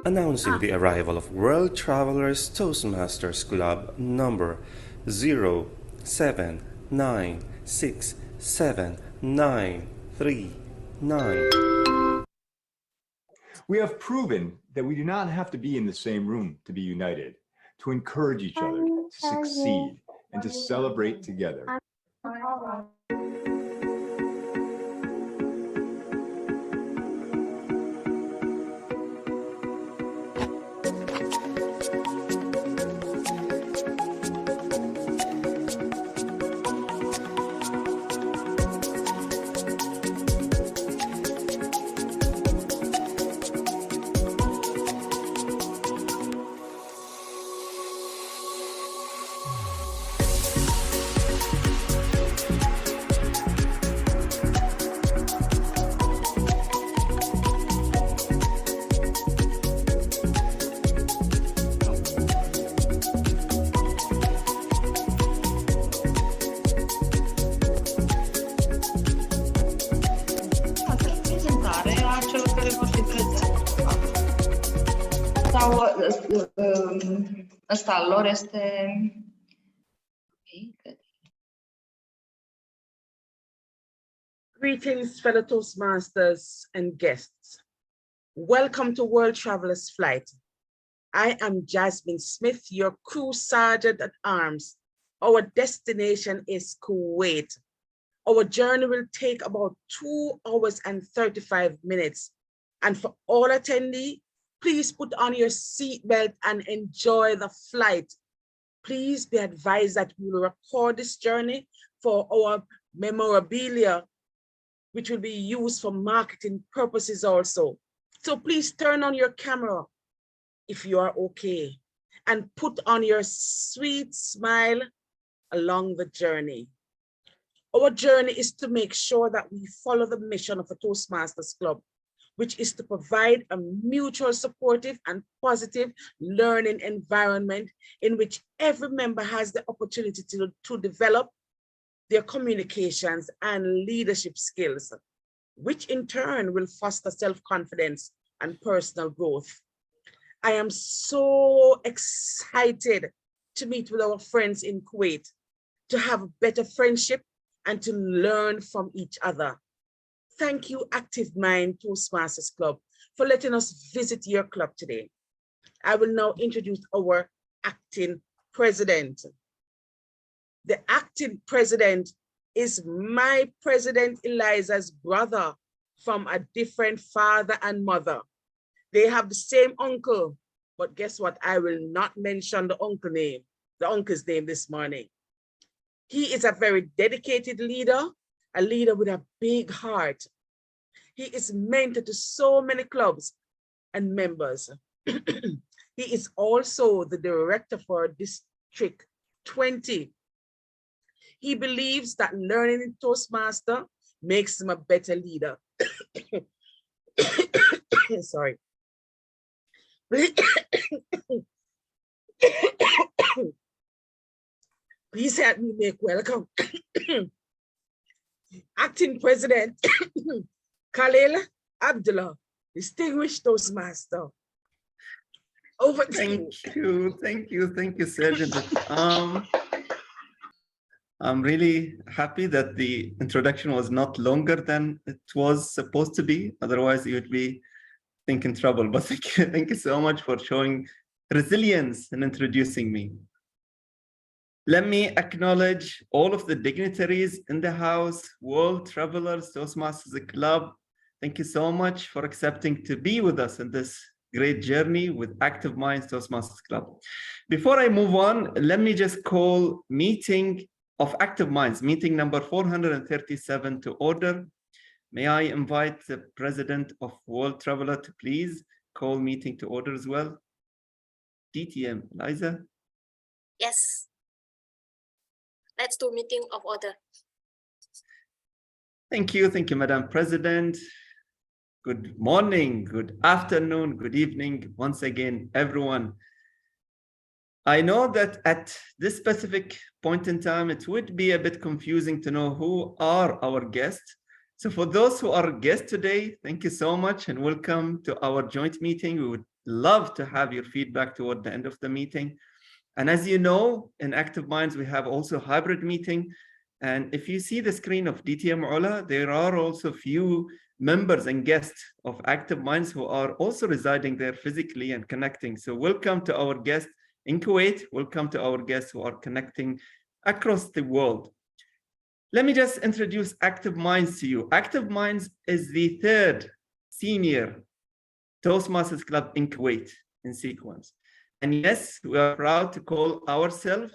announcing the arrival of World Travelers Toastmasters Club number 079679339. We have proven that we do not have to be in the same room to be united, to encourage each other, to succeed, and to celebrate together. Ăsta al lor este... Greetings, fellow Toastmasters and guests. Welcome to World Travelers Flight. I am Jasmine Smith, your crew sergeant at arms. Our destination is Kuwait. Our journey will take about 2 hours and 35 minutes. And for all attendees, please put on your seatbelt and enjoy the flight. Please be advised that we will record this journey for our memorabilia, which will be used for marketing purposes also. So please turn on your camera if you are okay, and put on your sweet smile along the journey. Our journey is to make sure that we follow the mission of the Toastmasters Club, which is to provide a mutual supportive and positive learning environment in which every member has the opportunity to develop their communications and leadership skills, which in turn will foster self-confidence and personal growth. I am so excited to meet with our friends in Kuwait, to have a better friendship and to learn from each other. Thank you, Active Mind Toastmasters Club, for letting us visit your club today. I will now introduce our acting president. The acting president is my President Eliza's brother from a different father and mother. They have the same uncle, but guess what? I will not mention the uncle's name this morning. He is a very dedicated leader, a leader with a big heart. He is mentor to so many clubs and members. He is also the director for District 20. He believes that learning in Toastmaster makes him a better leader. Sorry. Please help me make welcome. Acting President Khalil Abdullah, distinguished Toastmaster. Over to you. Thank you, Sergeant. I'm really happy that the introduction was not longer than it was supposed to be. Otherwise, you would be in trouble. But thank you so much for showing resilience in introducing me. Let me acknowledge all of the dignitaries in the house, World Travelers Toastmasters Club. Thank you so much for accepting to be with us in this great journey with Active Minds Toastmasters Club. Before I move on, let me just call meeting of Active Minds, meeting number 437 to order. May I invite the President of World Traveler to please call meeting to order as well? DTM, Liza? Yes. Let's do meeting of order. Thank you, Madam President. Good morning, good afternoon, good evening, once again, everyone. I know that at this specific point in time, it would be a bit confusing to know who are our guests. So for those who are guests today, thank you so much and welcome to our joint meeting love to have your feedback toward the end of the meeting. And as you know, in Active Minds, we have also hybrid meeting. And if you see the screen of DTM Ola, there are also few members and guests of Active Minds who are also residing there physically and connecting. So welcome to our guests in Kuwait. Welcome to our guests who are connecting across the world. Let me just introduce Active Minds to you. Active Minds is the third senior Toastmasters Club in Kuwait in sequence. And yes, we are proud to call ourselves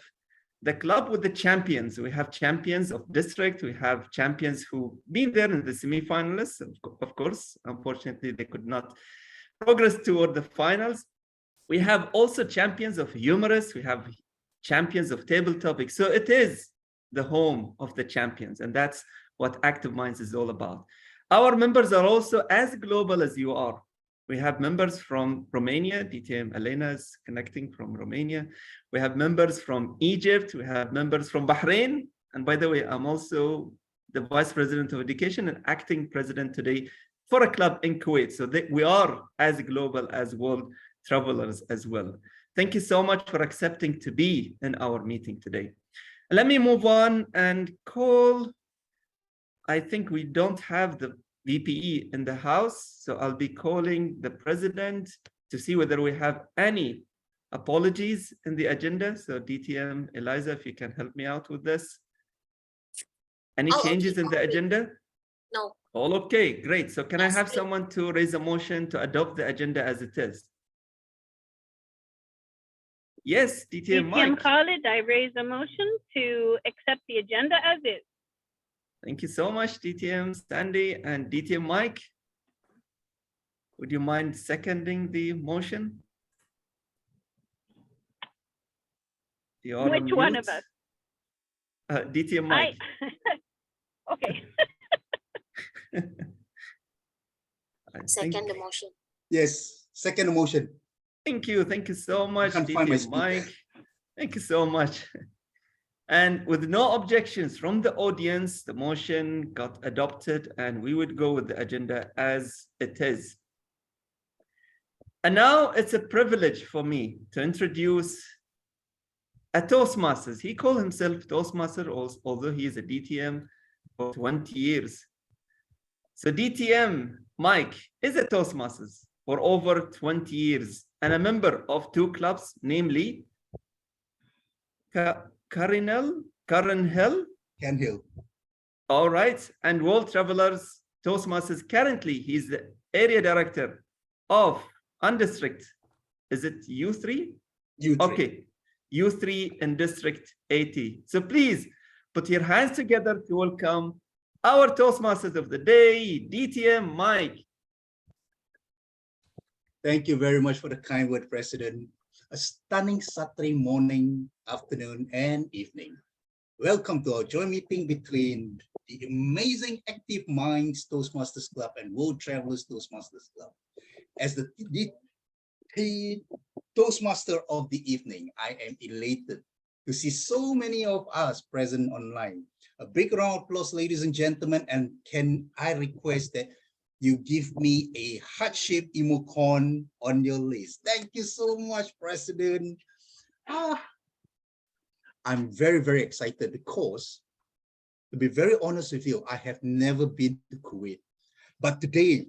the club with the champions. We have champions of district. We have champions who've been there in the semi-finalists. Of course, unfortunately, they could not progress toward the finals. We have also champions of humorists. We have champions of table topics. So it is the home of the champions. And that's what Active Minds is all about. Our members are also as global as you are. We have members from Romania. DTM Elena is connecting from Romania. We have members from Egypt. We have members from Bahrain. And by the way, I'm also the Vice President of Education and acting president today for a club in Kuwait. So we are as global as world travelers as well. Thank you so much for accepting to be in our meeting today. Let me move on and call, I think we don't have the VPE in the house, so I'll be calling the president to see whether we have any apologies in the agenda. So DTM Eliza, if you can help me out with this. Any changes in the agenda? No. All okay, great. So can I have someone to raise a motion to adopt the agenda as it is? Yes, DTM Mike. Khalid, I raise a motion to accept the agenda as is. Thank you so much, DTM Sandy and DTM Mike. Would you mind seconding the motion? Which one of us? DTM Mike. Okay. Second the motion. Yes, second motion. Thank you so much, I can't find my DTM Mike. Thank you so much. And with no objections from the audience, the motion got adopted and we would go with the agenda as it is. And now it's a privilege for me to introduce a Toastmasters. He called himself Toastmaster, although he is a DTM for 20 years. So DTM Mike is a Toastmasters for over 20 years and a member of two clubs, namely Karen Hill. All right. And World Travelers Toastmasters. Currently, he's the area director of Undistrict. Is it U3? U3. Okay. U3 in District 80. So please put your hands together to welcome our Toastmasters of the day, DTM Mike. Thank you very much for the kind word, President. A stunning Saturday morning, afternoon, and evening. Welcome to our joint meeting between the amazing Active Minds Toastmasters Club and World Travelers Toastmasters Club. As the Toastmaster of the evening, I am elated to see so many of us present online. A big round of applause, ladies and gentlemen, and can I request that you give me a heart-shaped emoticon on your list. Thank you so much, President. I'm very, very excited because, to be very honest with you, I have never been to Kuwait. But today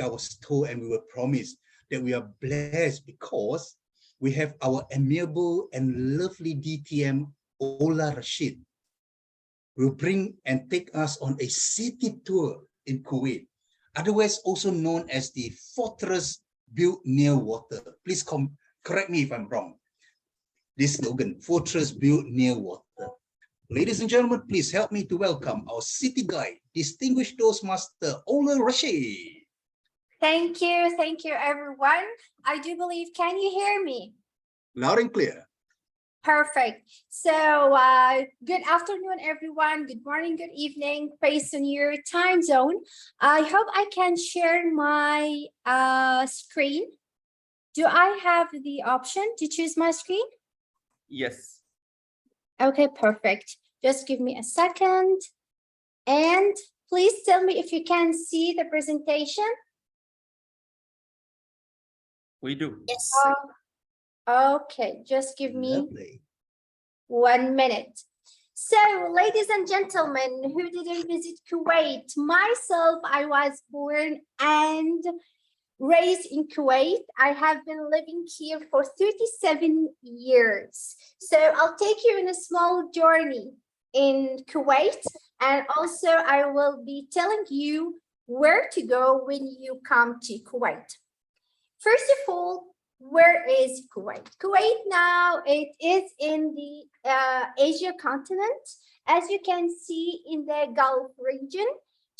I was told and we were promised that we are blessed because we have our amiable and lovely DTM Ola Rashid will bring and take us on a city tour in Kuwait, otherwise also known as the fortress built near water. Please correct me if I'm wrong. This slogan, fortress built near water. Ladies and gentlemen, please help me to welcome our city guide, distinguished Toastmaster Ola Rashid. Thank you everyone. I do believe, can you hear me? Loud and clear. Perfect. So good afternoon, everyone. Good morning, good evening, based on your time zone. I hope I can share my screen. Do I have the option to choose my screen? Yes. Okay, perfect. Just give me a second. And please tell me if you can see the presentation. We do. Yes. Okay, just give me Lovely. 1 minute. So, ladies and gentlemen, who didn't visit Kuwait? Myself, I was born and raised in Kuwait. I have been living here for 37 years. So I'll take you in a small journey in Kuwait, and also I will be telling you where to go when you come to Kuwait. First of all, where is Kuwait? Kuwait now, it is in the Asia continent. As you can see in the Gulf region,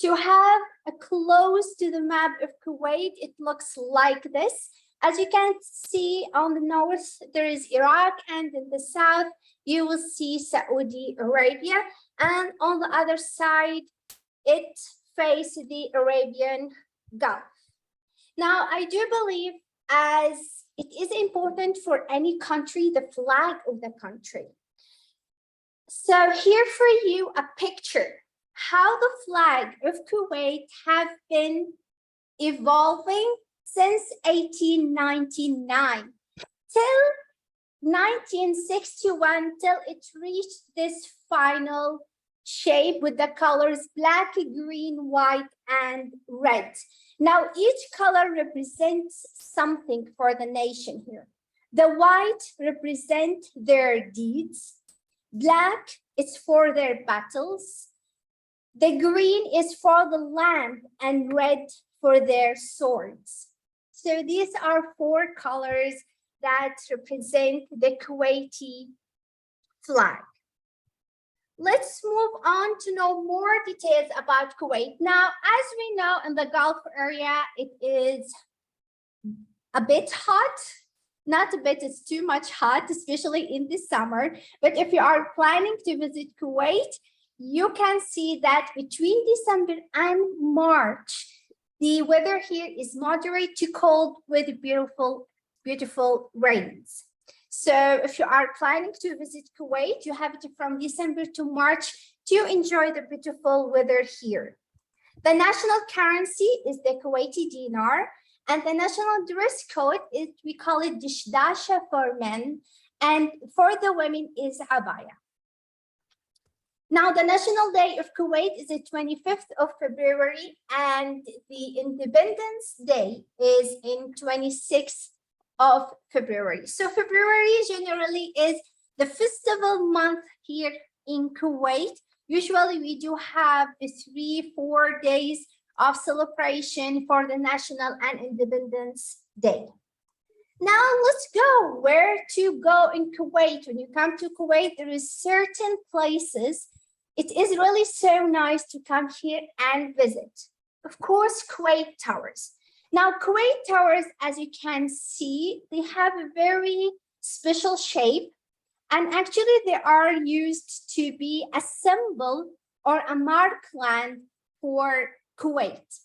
to have a close to the map of Kuwait, it looks like this. As you can see on the north, there is Iraq, and in the south, you will see Saudi Arabia. And on the other side, it faces the Arabian Gulf. Now, I do believe as it is important for any country, the flag of the country. So here for you, a picture how the flag of Kuwait have been evolving since 1899 till 1961, till it reached this final shape with the colors black, green, white, and red. Now, each color represents something for the nation here. The white represents their deeds. Black is for their battles. The green is for the land, and red for their swords. So these are 4 colors that represent the Kuwaiti flag. Let's move on to know more details about Kuwait. Now, as we know, in the Gulf area, it is a bit hot. Not a bit, it's too much hot, especially in the summer. But if you are planning to visit Kuwait, you can see that between December and March, the weather here is moderate to cold with beautiful, beautiful rains. So if you are planning to visit Kuwait, you have it from December to March to enjoy the beautiful weather here. The national currency is the Kuwaiti dinar, and the national dress code is, we call it dishdasha for men, and for the women is abaya. Now, the National Day of Kuwait is the 25th of February, and the Independence Day is in 26th of February. So February generally is the festival month here in Kuwait. Usually we do have 3-4 days of celebration for the National and Independence Day. Now let's go. Where to go in Kuwait? When you come to Kuwait, there is certain places. It is really so nice to come here and visit. Of course, Kuwait Towers. Now, Kuwait Towers, as you can see, they have a very special shape. And actually, they are used to be a symbol or a markland for Kuwait.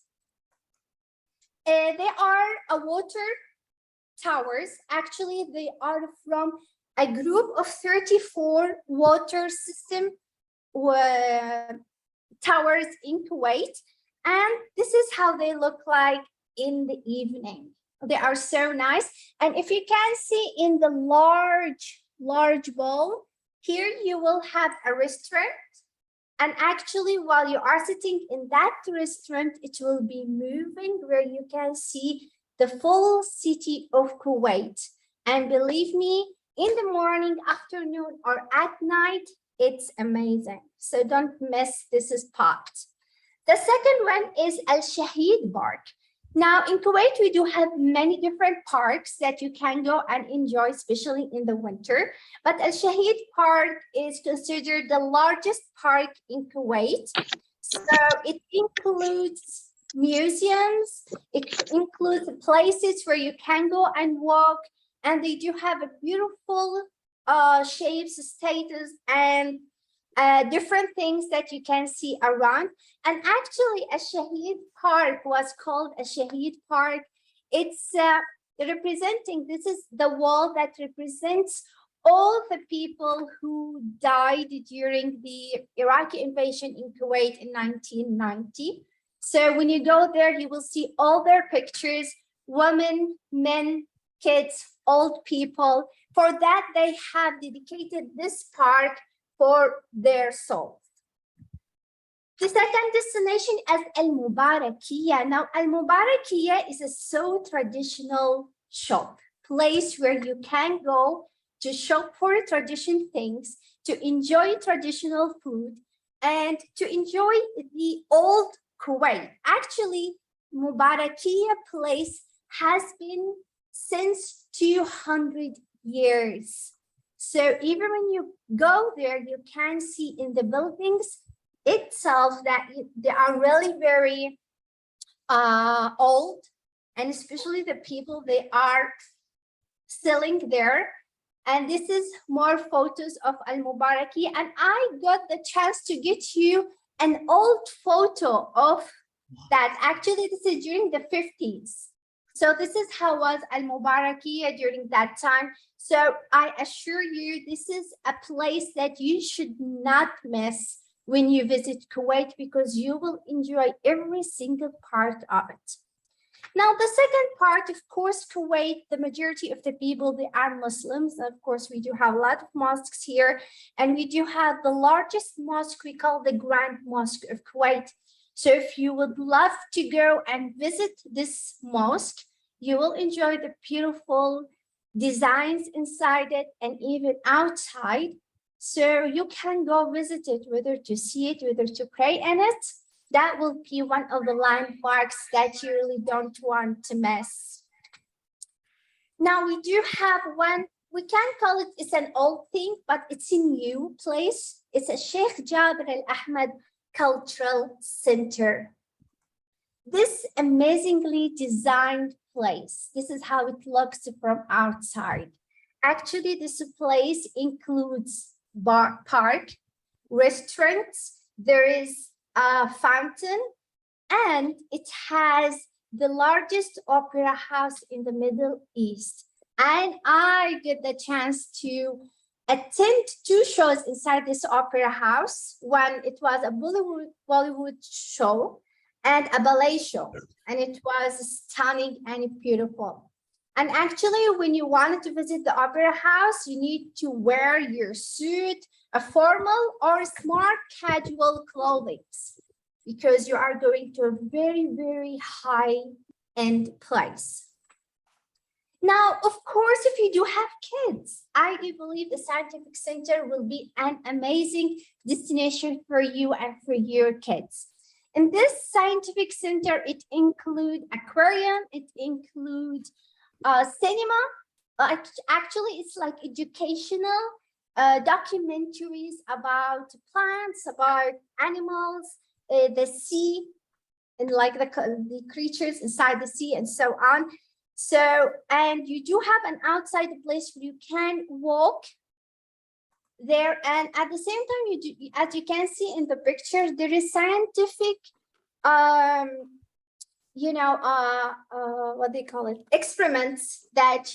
They are a water towers. Actually, they are from a group of 34 water system towers in Kuwait. And this is how they look like in the evening. They are so nice. And if you can see in the large bowl, here you will have a restaurant. And actually, while you are sitting in that restaurant, it will be moving where you can see the full city of Kuwait. And believe me, in the morning, afternoon, or at night, it's amazing. So don't miss this spot. The second one is Al Shahid Park. Now in Kuwait, we do have many different parks that you can go and enjoy, especially in the winter. But Al Shahid Park is considered the largest park in Kuwait. So it includes museums, it includes places where you can go and walk, and they do have a beautiful shapes, status, and different things that you can see around. And actually, a Shahid Park was called a Shahid Park. It's representing, this is the wall that represents all the people who died during the Iraqi invasion in Kuwait in 1990. So when you go there, you will see all their pictures, women, men, kids, old people. For that, they have dedicated this park for their souls. The second destination is Al Mubarakiya. Now, Al Mubarakiya is a so traditional shop, place where you can go to shop for traditional things, to enjoy traditional food, and to enjoy the old Kuwait. Actually, Mubarakiya place has been since 200 years. So even when you go there, you can see in the buildings itself that they are really very old, and especially the people they are selling there. And this is more photos of Al Mubaraki, and I got the chance to get you an old photo of that. Actually, this is during the 50s. So this is how was Al Mubaraki during that time. So I assure you, this is a place that you should not miss when you visit Kuwait, because you will enjoy every single part of it. Now, the second part, of course, Kuwait, the majority of the people, they are Muslims. Of course, we do have a lot of mosques here, and we do have the largest mosque we call the Grand Mosque of Kuwait. So if you would love to go and visit this mosque, you will enjoy the beautiful designs inside it and even outside. So you can go visit it, whether to see it, whether to pray in it. That will be one of the landmarks that you really don't want to miss. Now we do have one, we can call it, it's an old thing, but it's a new place. It's a Sheikh Jabir Al Ahmed Cultural Center. This amazingly designed place, this is how it looks from outside. Actually, this place includes park, restaurants, there is a fountain, and it has the largest opera house in the Middle East. And I get the chance to attend 2 shows inside this opera house. One, it was a Bollywood show and a ballet show, and it was stunning and beautiful. And actually, when you wanted to visit the opera house, you need to wear your suit, a formal or smart casual clothing, because you are going to a very, very high-end place. Now, of course, if you do have kids, I do believe the Scientific Center will be an amazing destination for you and for your kids. In this Scientific Center, it includes aquarium, it includes cinema. Actually, it's like educational documentaries about plants, about animals, the sea, and like the creatures inside the sea and so on. So, and you do have an outside place where you can walk there, and at the same time, you do, as you can see in the picture, there is scientific what they call it, experiments that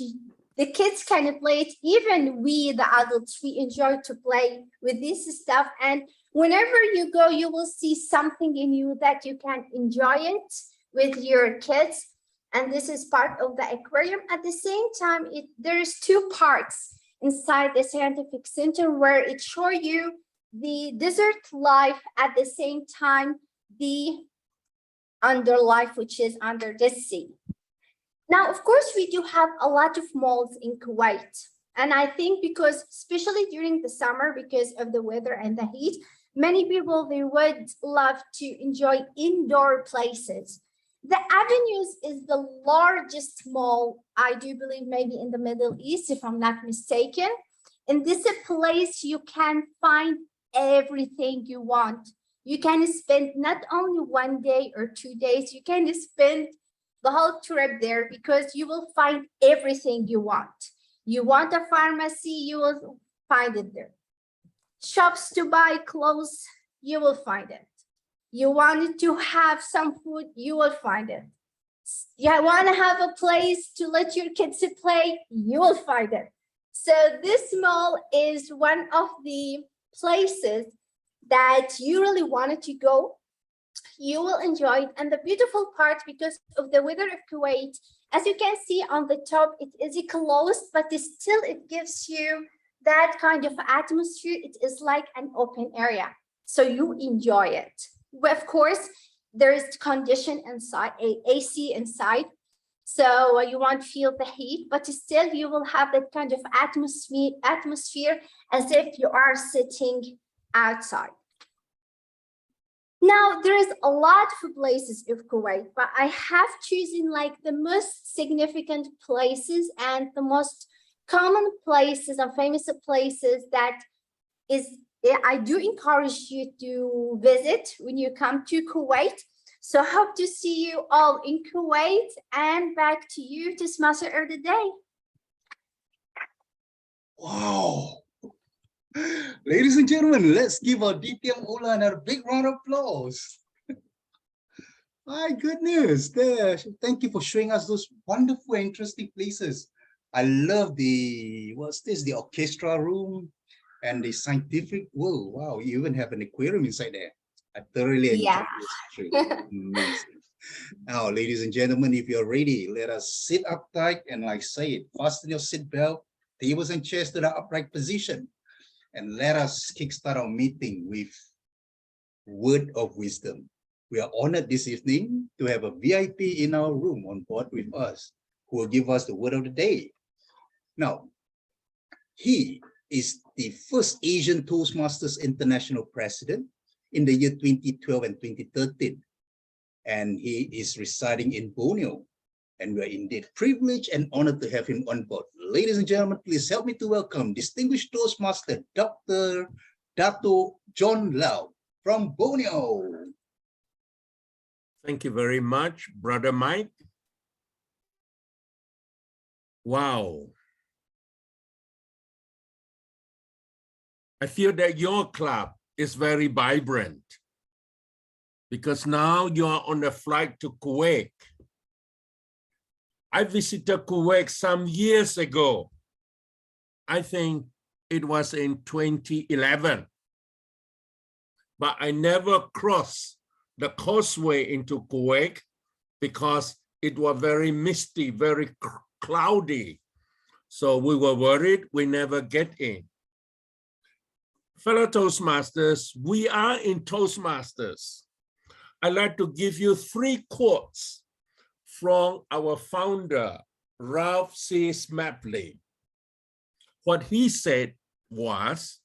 the kids can play it. Even we, the adults, we enjoy to play with this stuff. And whenever you go, you will see something in you that you can enjoy it with your kids. And this is part of the aquarium. At the same time, there's 2 parts inside the Scientific Center where it shows you the desert life, at the same time, the under life, which is under the sea. Now, of course, we do have a lot of malls in Kuwait. And I think because, especially during the summer, because of the weather and the heat, many people, they would love to enjoy indoor places. The Avenues is the largest mall, I do believe, maybe in the Middle East, if I'm not mistaken. In this place, you can find everything you want. You can spend not only 1 day or 2 days, you can spend the whole trip there, because you will find everything you want. You want a pharmacy, you will find it there. Shops to buy clothes, you will find it. You wanted to have some food, you will find it. You want to have a place to let your kids play, you will find it. So this mall is one of the places that you really wanted to go. You will enjoy it. And the beautiful part, because of the weather of Kuwait, As you can see on the top, it is closed, but still it gives you that kind of atmosphere. It is like an open area, so you enjoy it. Of course, there is condition inside, AC inside, so you won't feel the heat, but still you will have that kind of atmosphere as if you are sitting outside. Now, there is a lot of places of Kuwait, but I have chosen like the most significant places and the most common places and famous places that I do encourage you to visit when you come to Kuwait. So hope to see you all in Kuwait, and back to you, Toastmaster of the day. Wow. Ladies and gentlemen, let's give our DTM Ola another big round of applause. My goodness, thank you for showing us those wonderful, interesting places. I love the orchestra room and the scientific world. Wow, you even have an aquarium inside there. I thoroughly enjoyed this trip. Amazing. Now, ladies and gentlemen, if you're ready, let us sit up tight and like say it, fasten your seatbelt, tables and chairs to the upright position. And let us kickstart our meeting with word of wisdom. We are honored this evening to have a VIP in our room on board with us, who will give us the word of the day. Now, he is the first Asian Toastmasters International President in the year 2012 and 2013. And he is residing in Borneo. And we are indeed privileged and honored to have him on board. Ladies and gentlemen, please help me to welcome distinguished Toastmaster, Dr. Dato John Lau from Borneo. Thank you very much, Brother Mike. Wow. I feel that your club is very vibrant because now you are on a flight to Kuwait. I visited Kuwait some years ago. I think it was in 2011. But I never crossed the causeway into Kuwait because it was very misty, very cloudy. So we were worried we never get in. Fellow Toastmasters, we are in Toastmasters. I'd like to give you 3 quotes from our founder, Ralph C. Smapley. What he said was,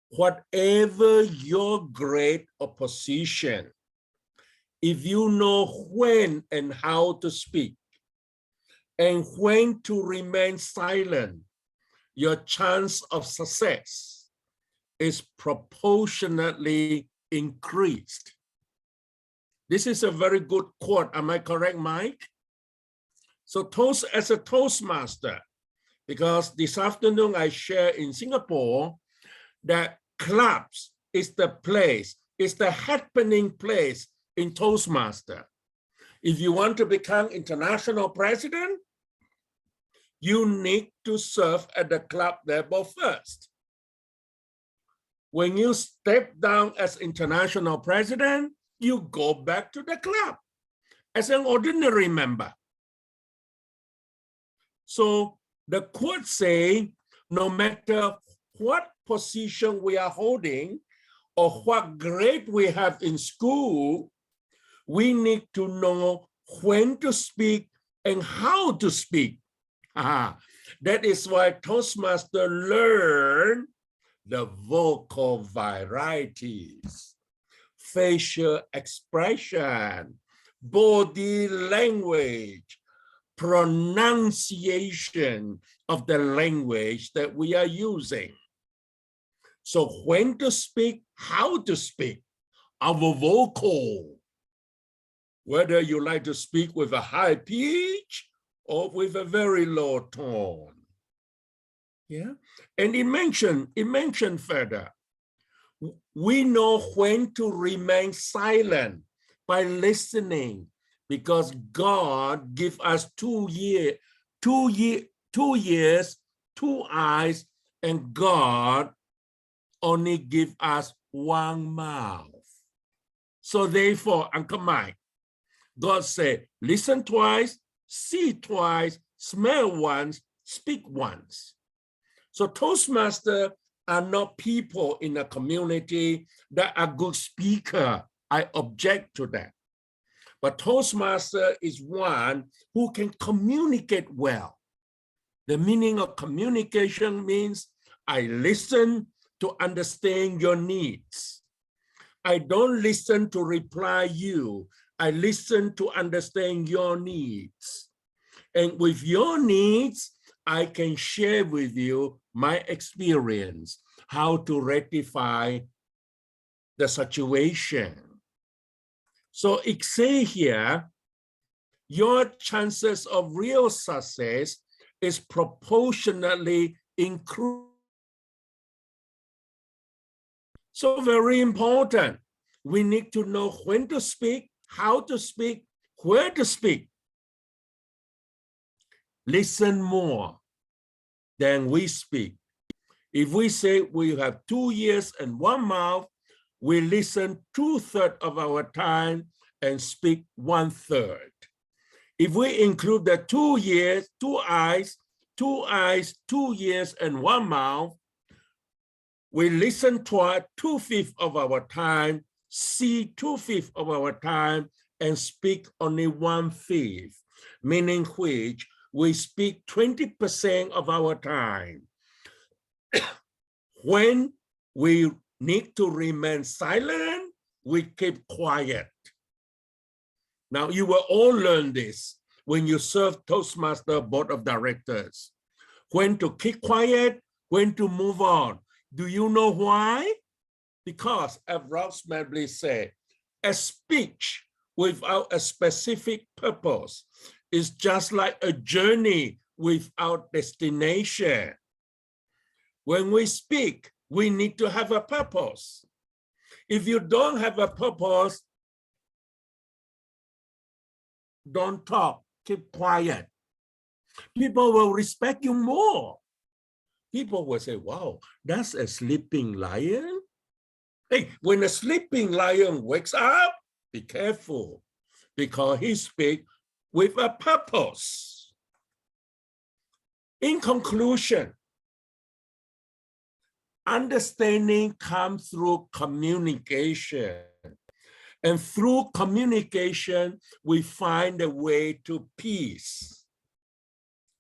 whatever your grade or position, if you know when and how to speak and when to remain silent, your chance of success is proportionately increased. This is a very good quote. Am I correct, Mike? So as a Toastmaster, because this afternoon I share in Singapore that clubs is the place, is the happening place in Toastmaster. If you want to become international president, you need to serve at the club level first. When you step down as international president, you go back to the club as an ordinary member. So the quote say, no matter what position we are holding or what grade we have in school, we need to know when to speak and how to speak. That is why Toastmasters learn the vocal varieties, facial expression, body language, pronunciation of the language that we are using. So when to speak, how to speak, our vocal, whether you like to speak with a high pitch or with a very low tone. Yeah, and it mentioned further, we know when to remain silent by listening, because God give us 2 ears, 2 eyes, and God only give us 1 mouth. So therefore, Uncle Mike, God said, listen twice, see twice, smell once, speak once. So Toastmasters are not people in a community that are good speaker. I object to that. But Toastmaster is one who can communicate well. The meaning of communication means I listen to understand your needs. I don't listen to reply you. I listen to understand your needs. And with your needs, I can share with you my experience, how to rectify the situation. So it says here, your chances of real success is proportionately increased. So very important. We need to know when to speak, how to speak, where to speak. Listen more than we speak. If we say we have 2 ears and 1 mouth, we listen 2/3 of our time and speak 1/3. If we include the 2 ears, 2 eyes, 2 ears, and 1 mouth, we listen twice, 2/5 of our time, see 2/5 of our time, and speak only 1/5, meaning which we speak 20% of our time. When we need to remain silent, we keep quiet. Now, you will all learn this when you serve Toastmaster Board of Directors. When to keep quiet, when to move on. Do you know why? Because, as Ross Medley said, a speech without a specific purpose is just like a journey without destination. When we speak, we need to have a purpose. If you don't have a purpose, don't talk, keep quiet. People will respect you more. People will say, wow, that's a sleeping lion. Hey, when a sleeping lion wakes up, be careful, because he speaks with a purpose. In conclusion, understanding comes through communication. And through communication, we find a way to peace.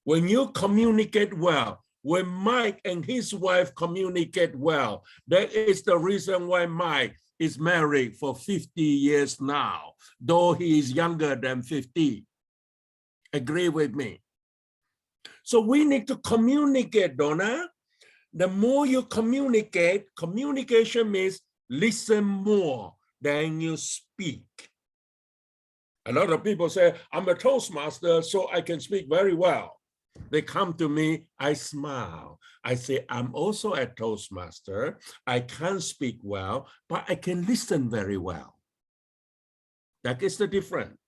When you communicate well, when Mike and his wife communicate well, that is the reason why Mike is married for 50 years now, though he is younger than 50. Agree with me? So we need to communicate, Donna. The more you communicate, communication means listen more than you speak. A lot of people say, I'm a Toastmaster, so I can speak very well. They come to me, I smile. I say, I'm also a Toastmaster. I can't speak well, but I can listen very well. That is the difference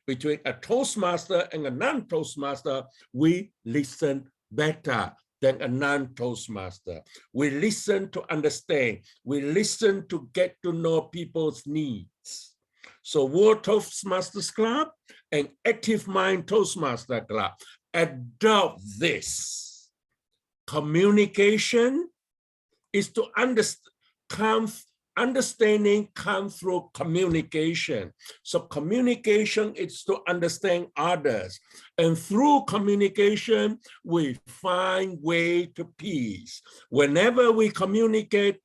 between a Toastmaster and a non-Toastmaster. We listen better than a non-Toastmaster. We listen to understand. We listen to get to know people's needs. So World Toastmasters Club and Active Mind Toastmaster Club adopt this. Communication is to understand. Understanding comes through communication. So communication is to understand others. And through communication, we find way to peace. Whenever we communicate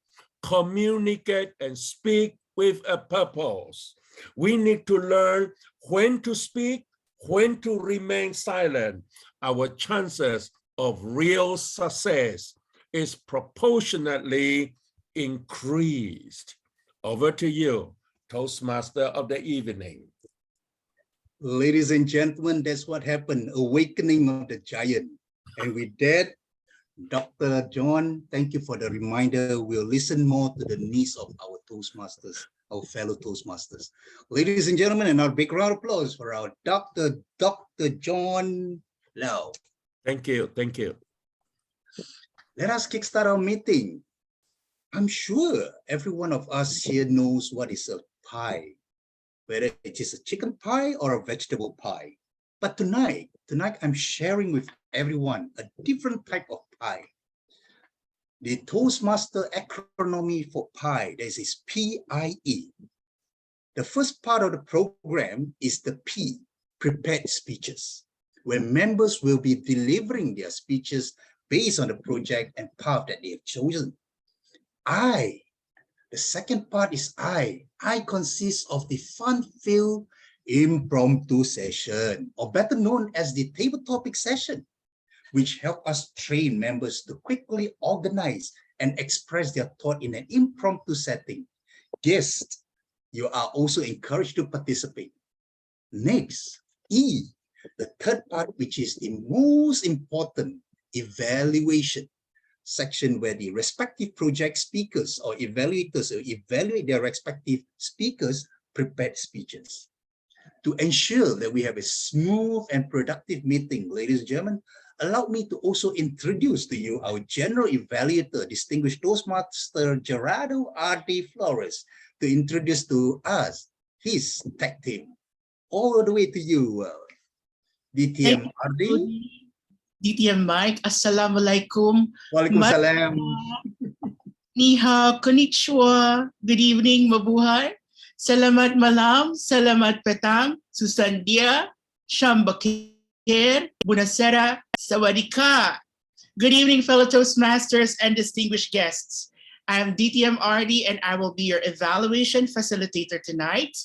and speak with a purpose. We need to learn when to speak, when to remain silent. Our chances of real success is proportionately increased. Over to you, Toastmaster of the evening. Ladies and gentlemen, that's what happened, awakening of the giant. And with that, Dr. John, thank you for the reminder. We'll listen more to the needs of our Toastmasters, our fellow Toastmasters. Ladies and gentlemen, and our big round of applause for our Dr. John Lau. Thank you, thank you. Let us kickstart our meeting. I'm sure every one of us here knows what is a pie, whether it is a chicken pie or a vegetable pie. But tonight I'm sharing with everyone a different type of pie. The Toastmaster acronym for pie, this is PIE. The first part of the program is the P, prepared speeches, where members will be delivering their speeches based on the project and path that they have chosen. I, the second part is I consists of the fun-filled impromptu session, or better known as the table topic session, which help us train members to quickly organize and express their thought in an impromptu setting. Guests, you are also encouraged to participate. Next, E, the third part, which is the most important, evaluation section, where the respective project speakers or evaluators will evaluate their respective speakers' prepared speeches. To ensure that we have a smooth and productive meeting, ladies and gentlemen, allow me to also introduce to you our general evaluator, distinguished Toastmaster Gerardo R.D. Flores, to introduce to us his tag team. All the way to you, DTM R.D. DTM Mike, Assalamualaikum. Waalaikumsalam. Ni hao, konnichiwa. Good evening, mabuhay. Selamat malam, selamat petang, susandia, shambakir, bunasera, sawadika. Good evening, fellow Toastmasters and distinguished guests. I am DTM RD and I will be your evaluation facilitator tonight.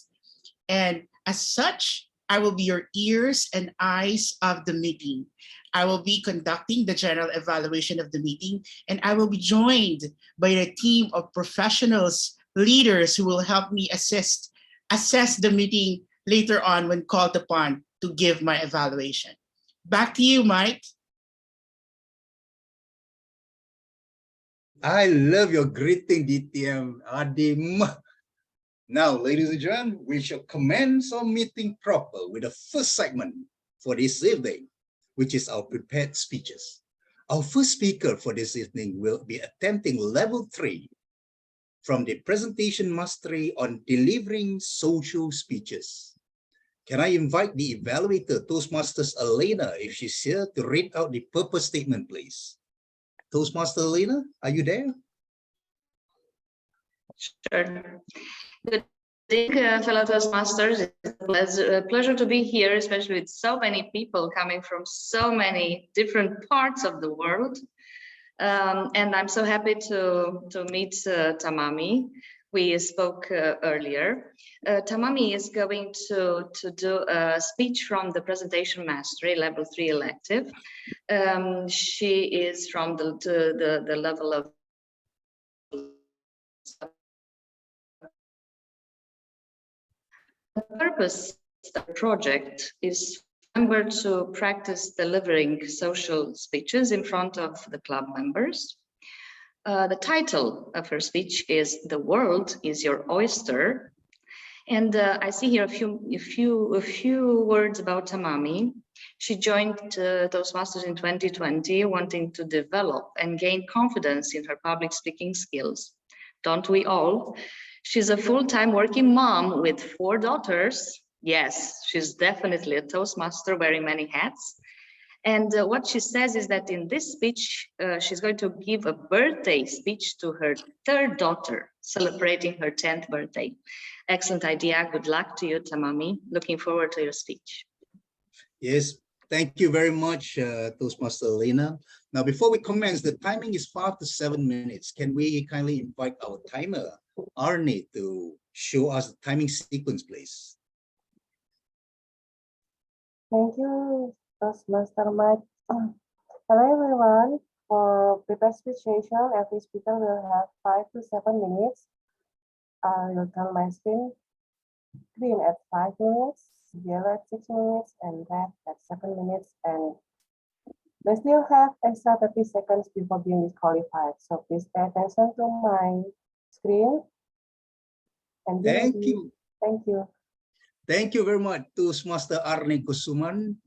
And as such, I will be your ears and eyes of the meeting. I will be conducting the general evaluation of the meeting, and I will be joined by a team of professionals, leaders who will help me assess the meeting later on when called upon to give my evaluation. Back to you, Mike. I love your greeting, DTM Adim. Now, ladies and gentlemen, we shall commence our meeting proper with the first segment for this evening, which is our prepared speeches. Our first speaker for this evening will be attempting level 3 from the presentation mastery on delivering social speeches. Can I invite the evaluator, Toastmasters Elena, if she's here, to read out the purpose statement, please? Toastmaster Elena, are you there? Sure. Good evening, fellow Toastmasters. It's a pleasure to be here, especially with so many people coming from so many different parts of the world. And I'm so happy to meet Tamami. We spoke earlier. Tamami is going to do a speech from the presentation mastery, level 3 elective. She is from the level of the purpose of the project is to practice delivering social speeches in front of the club members. The title of her speech is "The World is Your Oyster," and I see here a few words about Tamami. She joined Toastmasters in 2020, wanting to develop and gain confidence in her public speaking skills. Don't we all? She's a full-time working mom with 4 daughters. Yes, she's definitely a Toastmaster wearing many hats. And what she says is that in this speech, she's going to give a birthday speech to her 3rd daughter, celebrating her 10th birthday. Excellent idea. Good luck to you, Tamami. Looking forward to your speech. Yes, thank you very much, Toastmaster Elena. Now, before we commence, the timing is 5 to 7 minutes. Can we kindly invite our timer, Arnie, to show us the timing sequence, please? Thank you, Toastmaster Mike. Hello, everyone. For prepared speech session, every speaker will have 5 to 7 minutes. I will turn my screen green at 5 minutes, yellow at 6 minutes, and red at 7 minutes. And we still have extra 30 seconds before being disqualified. So please pay attention to my screen. And thank you. Thank you. Thank you very much, Toastmaster Arne Kusuman.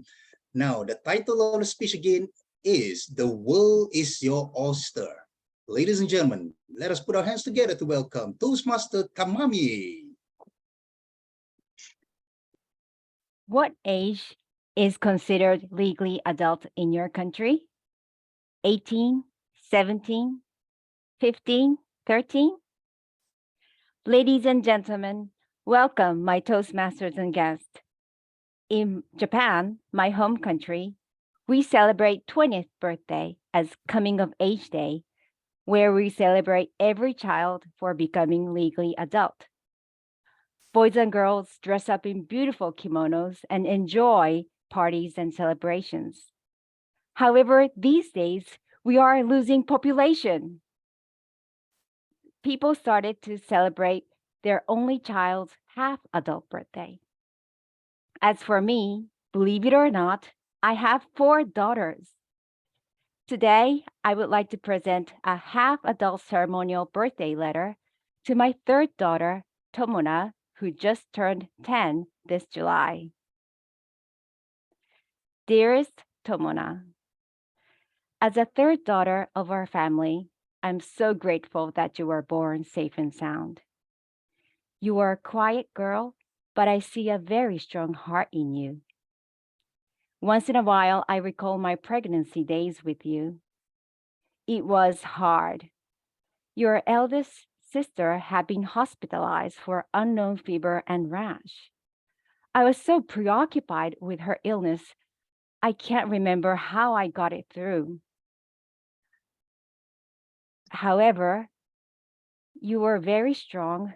Now, the title of the speech again is "The World is Your Oyster." Ladies and gentlemen, let us put our hands together to welcome Toastmaster Tamami. What age is considered legally adult in your country? 18, 17, 15, 13? Ladies and gentlemen, welcome my Toastmasters and guests. In Japan, my home country, we celebrate 20th birthday as coming of age day, where we celebrate every child for becoming legally adult. Boys and girls dress up in beautiful kimonos and enjoy parties and celebrations. However, these days, we are losing population. People started to celebrate their only child's half-adult birthday. As for me, believe it or not, I have 4 daughters. Today, I would like to present a half-adult ceremonial birthday letter to my 3rd daughter, Tomona, who just turned 10 this July. Dearest Tomona, as a 3rd daughter of our family, I'm so grateful that you were born safe and sound. You are a quiet girl, but I see a very strong heart in you. Once in a while, I recall my pregnancy days with you. It was hard. Your eldest sister had been hospitalized for unknown fever and rash. I was so preoccupied with her illness, I can't remember how I got it through. However, you were very strong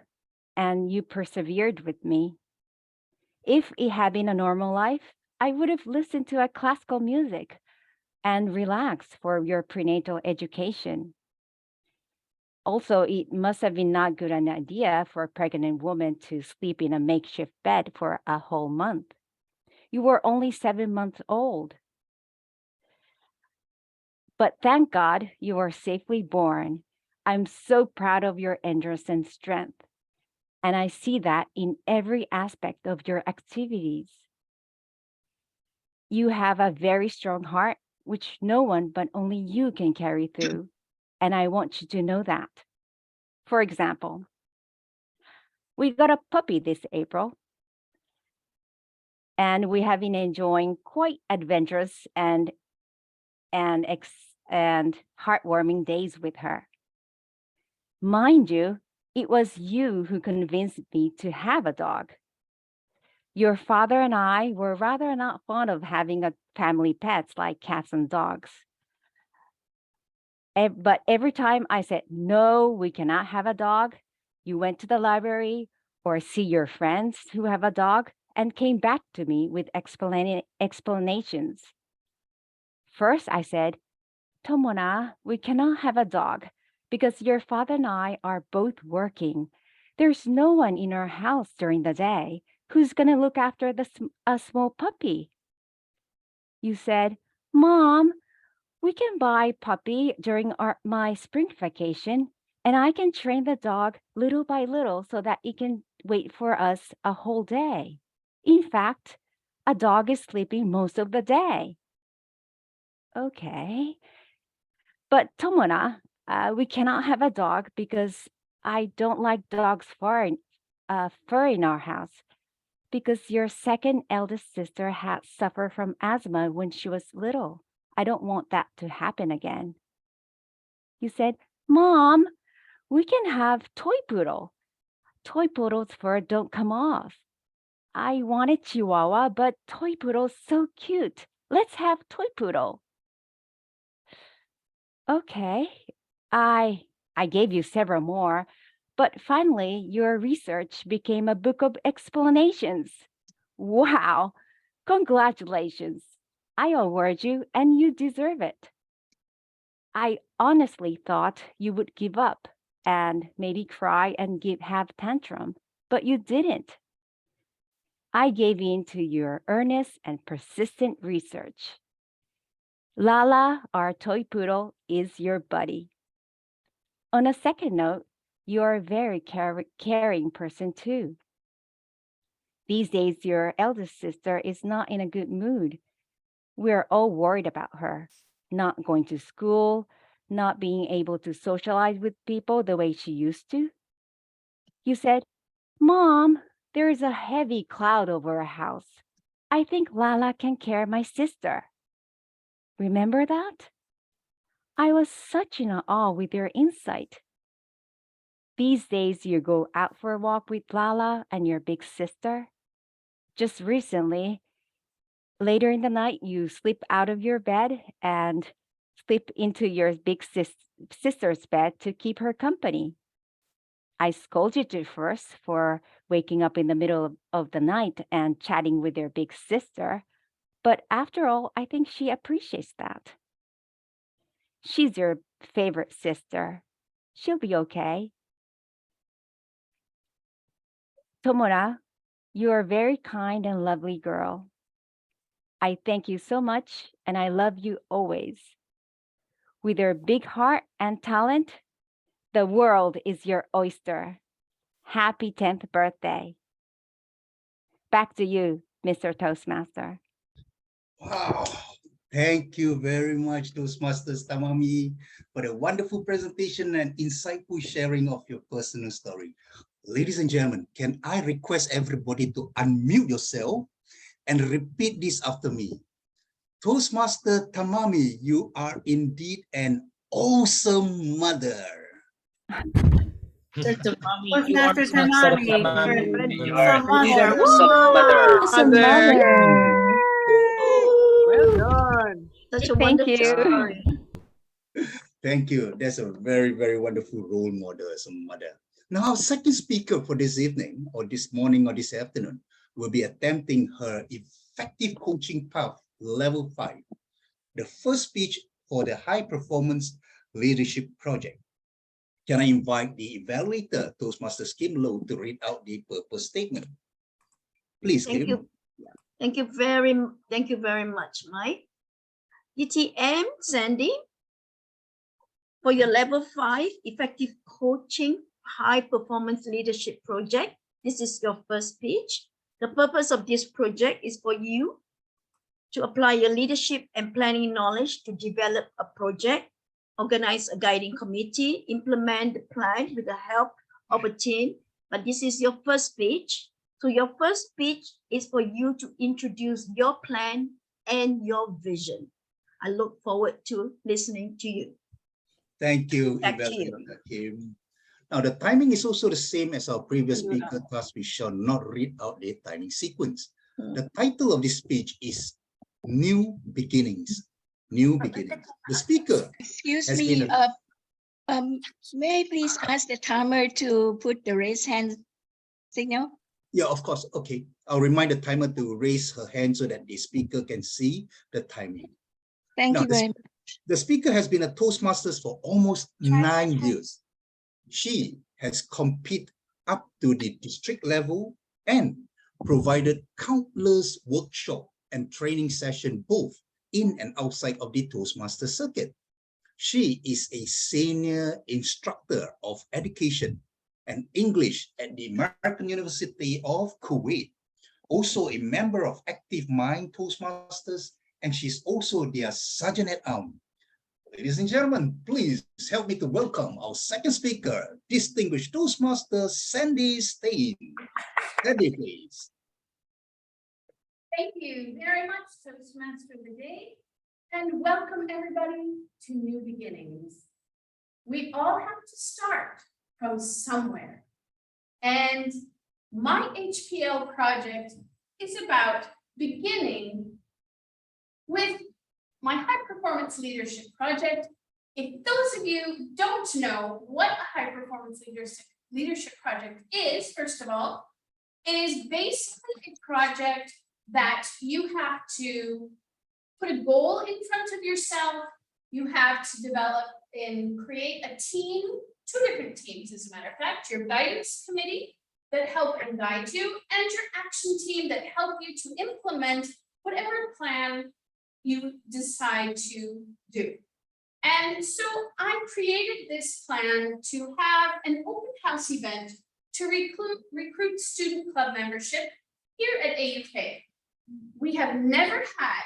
and you persevered with me. If it had been a normal life, I would have listened to a classical music and relaxed for your prenatal education. Also, it must have been not good an idea for a pregnant woman to sleep in a makeshift bed for a whole month. You were only 7 months old. But thank God you were safely born. I'm so proud of your endurance and strength. And I see that in every aspect of your activities. You have a very strong heart, which no one but only you can carry through. And I want you to know that. For example, we got a puppy this April. And we have been enjoying quite adventurous and heartwarming days with her. Mind you, it was you who convinced me to have a dog. Your father and I were rather not fond of having a family pets like cats and dogs. But every time I said, no, we cannot have a dog, you went to the library or see your friends who have a dog and came back to me with explanations. First, I said, Tomona, we cannot have a dog because your father and I are both working. There's no one in our house during the day. Who's going to look after a small puppy? You said, Mom, we can buy puppy during my spring vacation, and I can train the dog little by little so that it can wait for us a whole day. In fact, a dog is sleeping most of the day. Okay. But Tomona, we cannot have a dog because I don't like dogs fur in our house. Because your second eldest sister had suffered from asthma when she was little. I don't want that to happen again. You said, Mom, we can have toy poodle. Toy poodle's fur don't come off. I wanted Chihuahua, but toy poodle's so cute. Let's have toy poodle. Okay, I gave you several more, but finally your research became a book of explanations. Wow, congratulations. I award you and you deserve it. I honestly thought you would give up and maybe cry and have tantrum, but you didn't. I gave in to your earnest and persistent research. Lala, our toy poodle, is your buddy. On a second note, you're a very caring person too. These days, your eldest sister is not in a good mood. We're all worried about her, not going to school, not being able to socialize with people the way she used to. You said, Mom, there is a heavy cloud over our house. I think Lala can carry my sister. Remember that? I was such in awe with your insight. These days, you go out for a walk with Lala and your big sister. Just recently, later in the night, you slip out of your bed and slip into your big sister's bed to keep her company. I scolded you first for waking up in the middle of the night and chatting with your big sister, but after all, I think she appreciates that. She's your favorite sister. She'll be okay. Tomura, you are a very kind and lovely girl. I thank you so much, and I love you always. With your big heart and talent, the world is your oyster. Happy 10th birthday. Back to you, Mr. Toastmaster. Wow. Thank you very much, Toastmasters Tamami, for the wonderful presentation and insightful sharing of your personal story. Ladies and gentlemen, can I request everybody to unmute yourself and repeat this after me? Toastmaster Tamami, you are indeed an awesome mother. Toastmaster Tamami, awesome mother. Awesome mother. Well done. Such a Thank wonderful you. story. Thank you. That's a very, very wonderful role model as a mother. Now, our second speaker for this evening, or this morning, or this afternoon, will be attempting her effective coaching path level 5, the first speech for the high performance leadership project. Can I invite the evaluator, Toastmasters Kim Low, to read out the purpose statement? Please, Thank Kim. you. Thank you very much, Mike. ETM, Sandy, for your level 5 effective coaching high performance leadership project. This is your first speech. The purpose of this project is for you to apply your leadership and planning knowledge to develop a project, organize a guiding committee, implement the plan with the help of a team. But this is your first speech. So your first speech is for you to introduce your plan and your vision. I look forward to listening to you. Thank you, Back to you. evaluator Kim. Now, the timing is also the same as our previous speaker, thus we shall not read out the timing sequence. The title of this speech is New Beginnings. New Beginnings. The speaker Excuse has me, been may I please ask the timer to put the raise hand signal? Yeah, of course. Okay. I'll remind the timer to raise her hand so that the speaker can see the timing. Thank you very much. The speaker has been a Toastmasters for almost 9 years. She has competed up to the district level and provided countless workshop and training sessions both in and outside of the Toastmaster circuit. She is a senior instructor of education and English at the American University of Kuwait, also a member of Active Mind Toastmasters, and she's also their Sergeant at Arms. Ladies and gentlemen, please help me to welcome our second speaker, distinguished Toastmaster Sandy Stain. Sandy, please. Thank you very much, Toastmaster of the Day, and welcome everybody to New Beginnings. We all have to start from somewhere, and my HPL project is about beginning with my high performance leadership project. If those of you don't know what a high performance leadership project is, first of all, it is basically a project that you have to put a goal in front of yourself. You have to develop and create a team, 2 different teams, as a matter of fact, your guidance committee that help and guide you, and your action team that help you to implement whatever plan you decide to do. And so I created this plan to have an open house event to recruit student club membership here at AUK. We have never had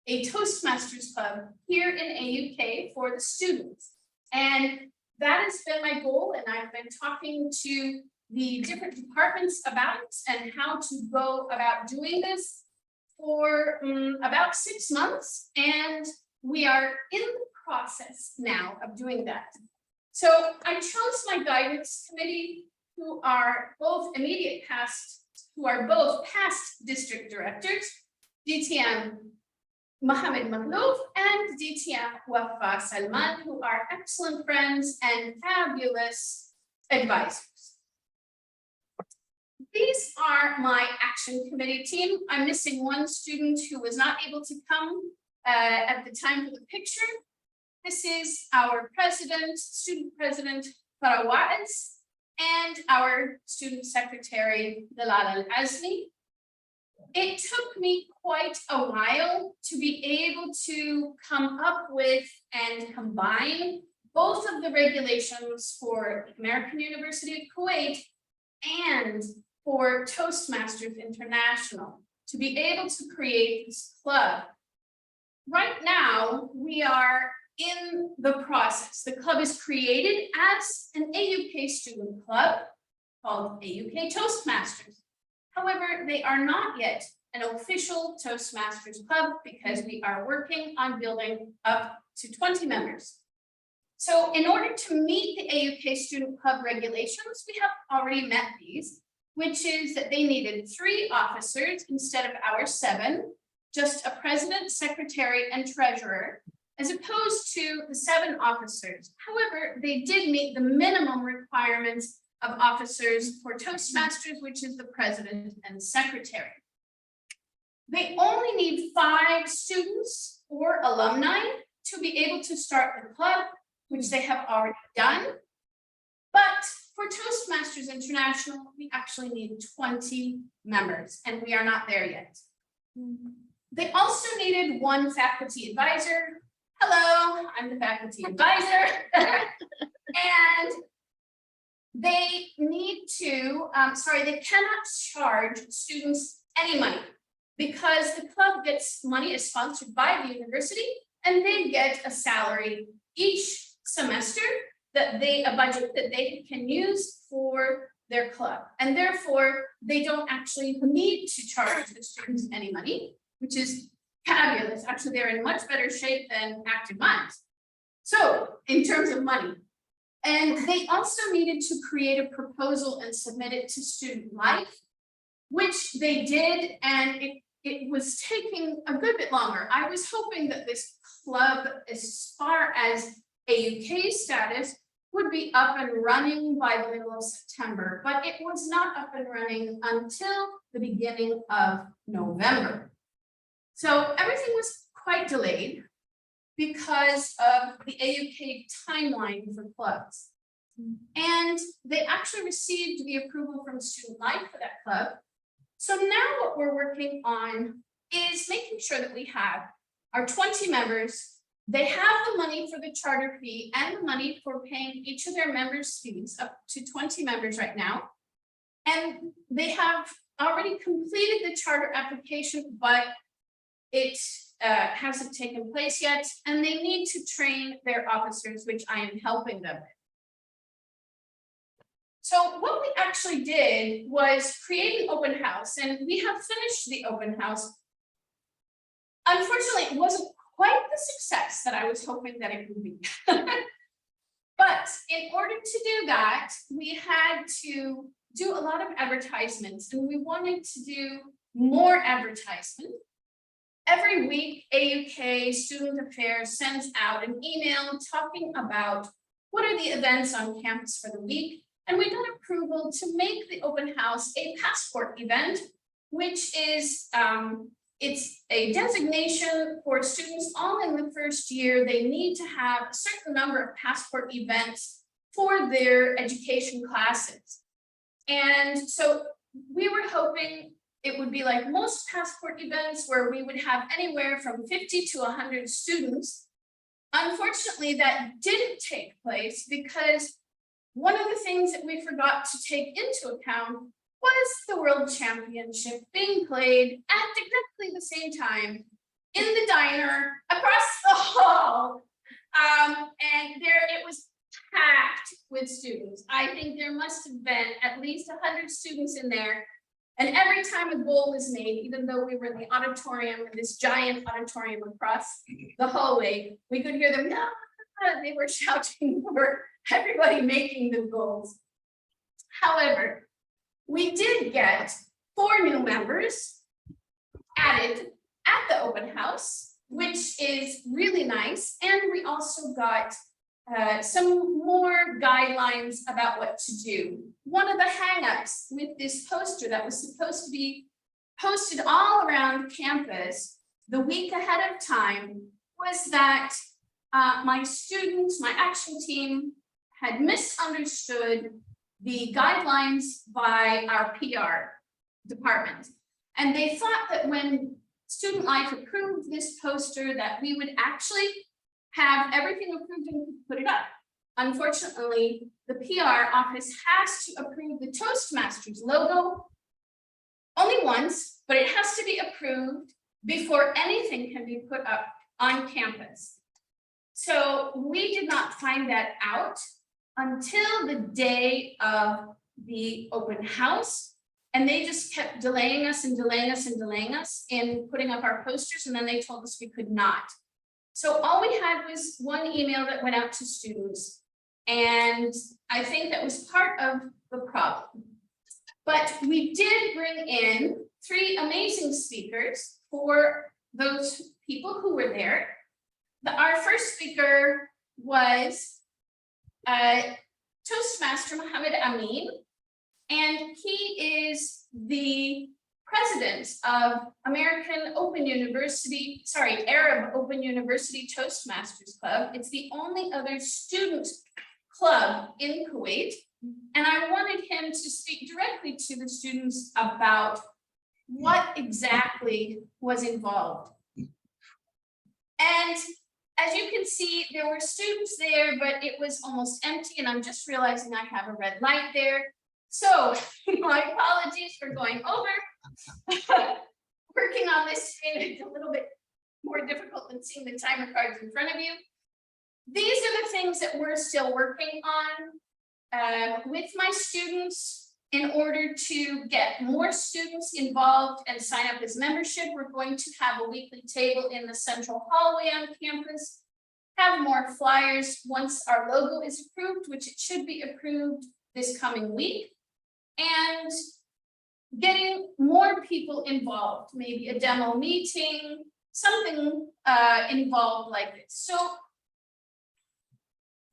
a Toastmasters Club here in AUK for the students. And that has been my goal, and I've been talking to the different departments about it and how to go about doing this. for about 6 months, and we are in the process now of doing that. So I chose my guidance committee, who are both past district directors, DTM Mohammed Maghlouf and DTM Wafa Salman, who are excellent friends and fabulous advisors. These are my action committee team. I'm missing one student who was not able to come at the time for the picture. This is our president, student president, Farah Wa'ez, and our student secretary, Dalal Al-Azmi. It took me quite a while to be able to come up with and combine both of the regulations for American University of Kuwait and for Toastmasters International to be able to create this club. Right now, we are in the process. The club is created as an AUK student club called AUK Toastmasters. However, they are not yet an official Toastmasters club because we are working on building up to 20 members. So in order to meet the AUK student club regulations, we have already met these, which is that they needed 3 officers instead of our 7, just a president, secretary, and treasurer, as opposed to the 7 officers. However, they did meet the minimum requirements of officers for Toastmasters, which is the president and secretary. They only need 5 students or alumni to be able to start the club, which they have already done. But for Toastmasters International, we actually need 20 members, and we are not there yet. They also needed 1 faculty advisor. Hello, I'm the faculty advisor. And they need to, they cannot charge students any money because the club gets money is sponsored by the university, and they get a salary each semester a budget that they can use for their club. And therefore, they don't actually need to charge the students any money, which is fabulous. Actually, they're in much better shape than Active Minds. So in terms of money. And they also needed to create a proposal and submit it to Student Life, which they did, and it was taking a good bit longer. I was hoping that this club, as far as AUK status, would be up and running by the middle of September, but it was not up and running until the beginning of November. So everything was quite delayed because of the AUK timeline for clubs. And they actually received the approval from Student Life for that club. So now what we're working on is making sure that we have our 20 members. They have the money for the charter fee and the money for paying each of their members' fees, up to 20 members right now. And they have already completed the charter application, but it hasn't taken place yet. And they need to train their officers, which I am helping them with. So what we actually did was create an open house, and we have finished the open house. Unfortunately, it wasn't quite the success that I was hoping that it would be. But in order to do that, we had to do a lot of advertisements, and we wanted to do more advertisement. Every week, AUK Student Affairs sends out an email talking about what are the events on campus for the week. And we got approval to make the open house a passport event, which is, it's a designation for students all in the first year. They need to have a certain number of passport events for their education classes. And so we were hoping it would be like most passport events where we would have anywhere from 50 to 100 students. Unfortunately, that didn't take place because one of the things that we forgot to take into account was the World Championship being played at exactly the same time in the diner across the hall. And there it was packed with students. I think there must have been at least 100 students in there And every time a goal was made, even though we were in the auditorium, this giant auditorium across the hallway, we could hear them, no, they were shouting for everybody making the goals. However, we did get 4 new members added at the open house, which is really nice. And we also got some more guidelines about what to do. One of the hangups with this poster that was supposed to be posted all around campus the week ahead of time was that my students, my action team, had misunderstood the guidelines by our PR department. And they thought that when Student Life approved this poster that we would actually have everything approved and put it up. Unfortunately, the PR office has to approve the Toastmasters logo only once, but it has to be approved before anything can be put up on campus. So we did not find that out until the day of the open house. And they just kept delaying us and delaying us and delaying us in putting up our posters. And then they told us we could not. So all we had was one email that went out to students. And I think that was part of the problem. But we did bring in 3 amazing speakers for those people who were there. Our first speaker was Toastmaster Mohammed Amin, and he is the president of Arab Open University Toastmasters Club. It's the only other student club in Kuwait. And I wanted him to speak directly to the students about what exactly was involved. And as you can see, there were students there, but it was almost empty. And I'm just realizing I have a red light there. So my apologies for going over. Working on this screen is a little bit more difficult than seeing the timer cards in front of you. These are the things that we're still working on with my students. In order to get more students involved and sign up as membership, we're going to have a weekly table in the central hallway on campus, have more flyers once our logo is approved, which it should be approved this coming week, and getting more people involved, maybe a demo meeting, something involved like this. So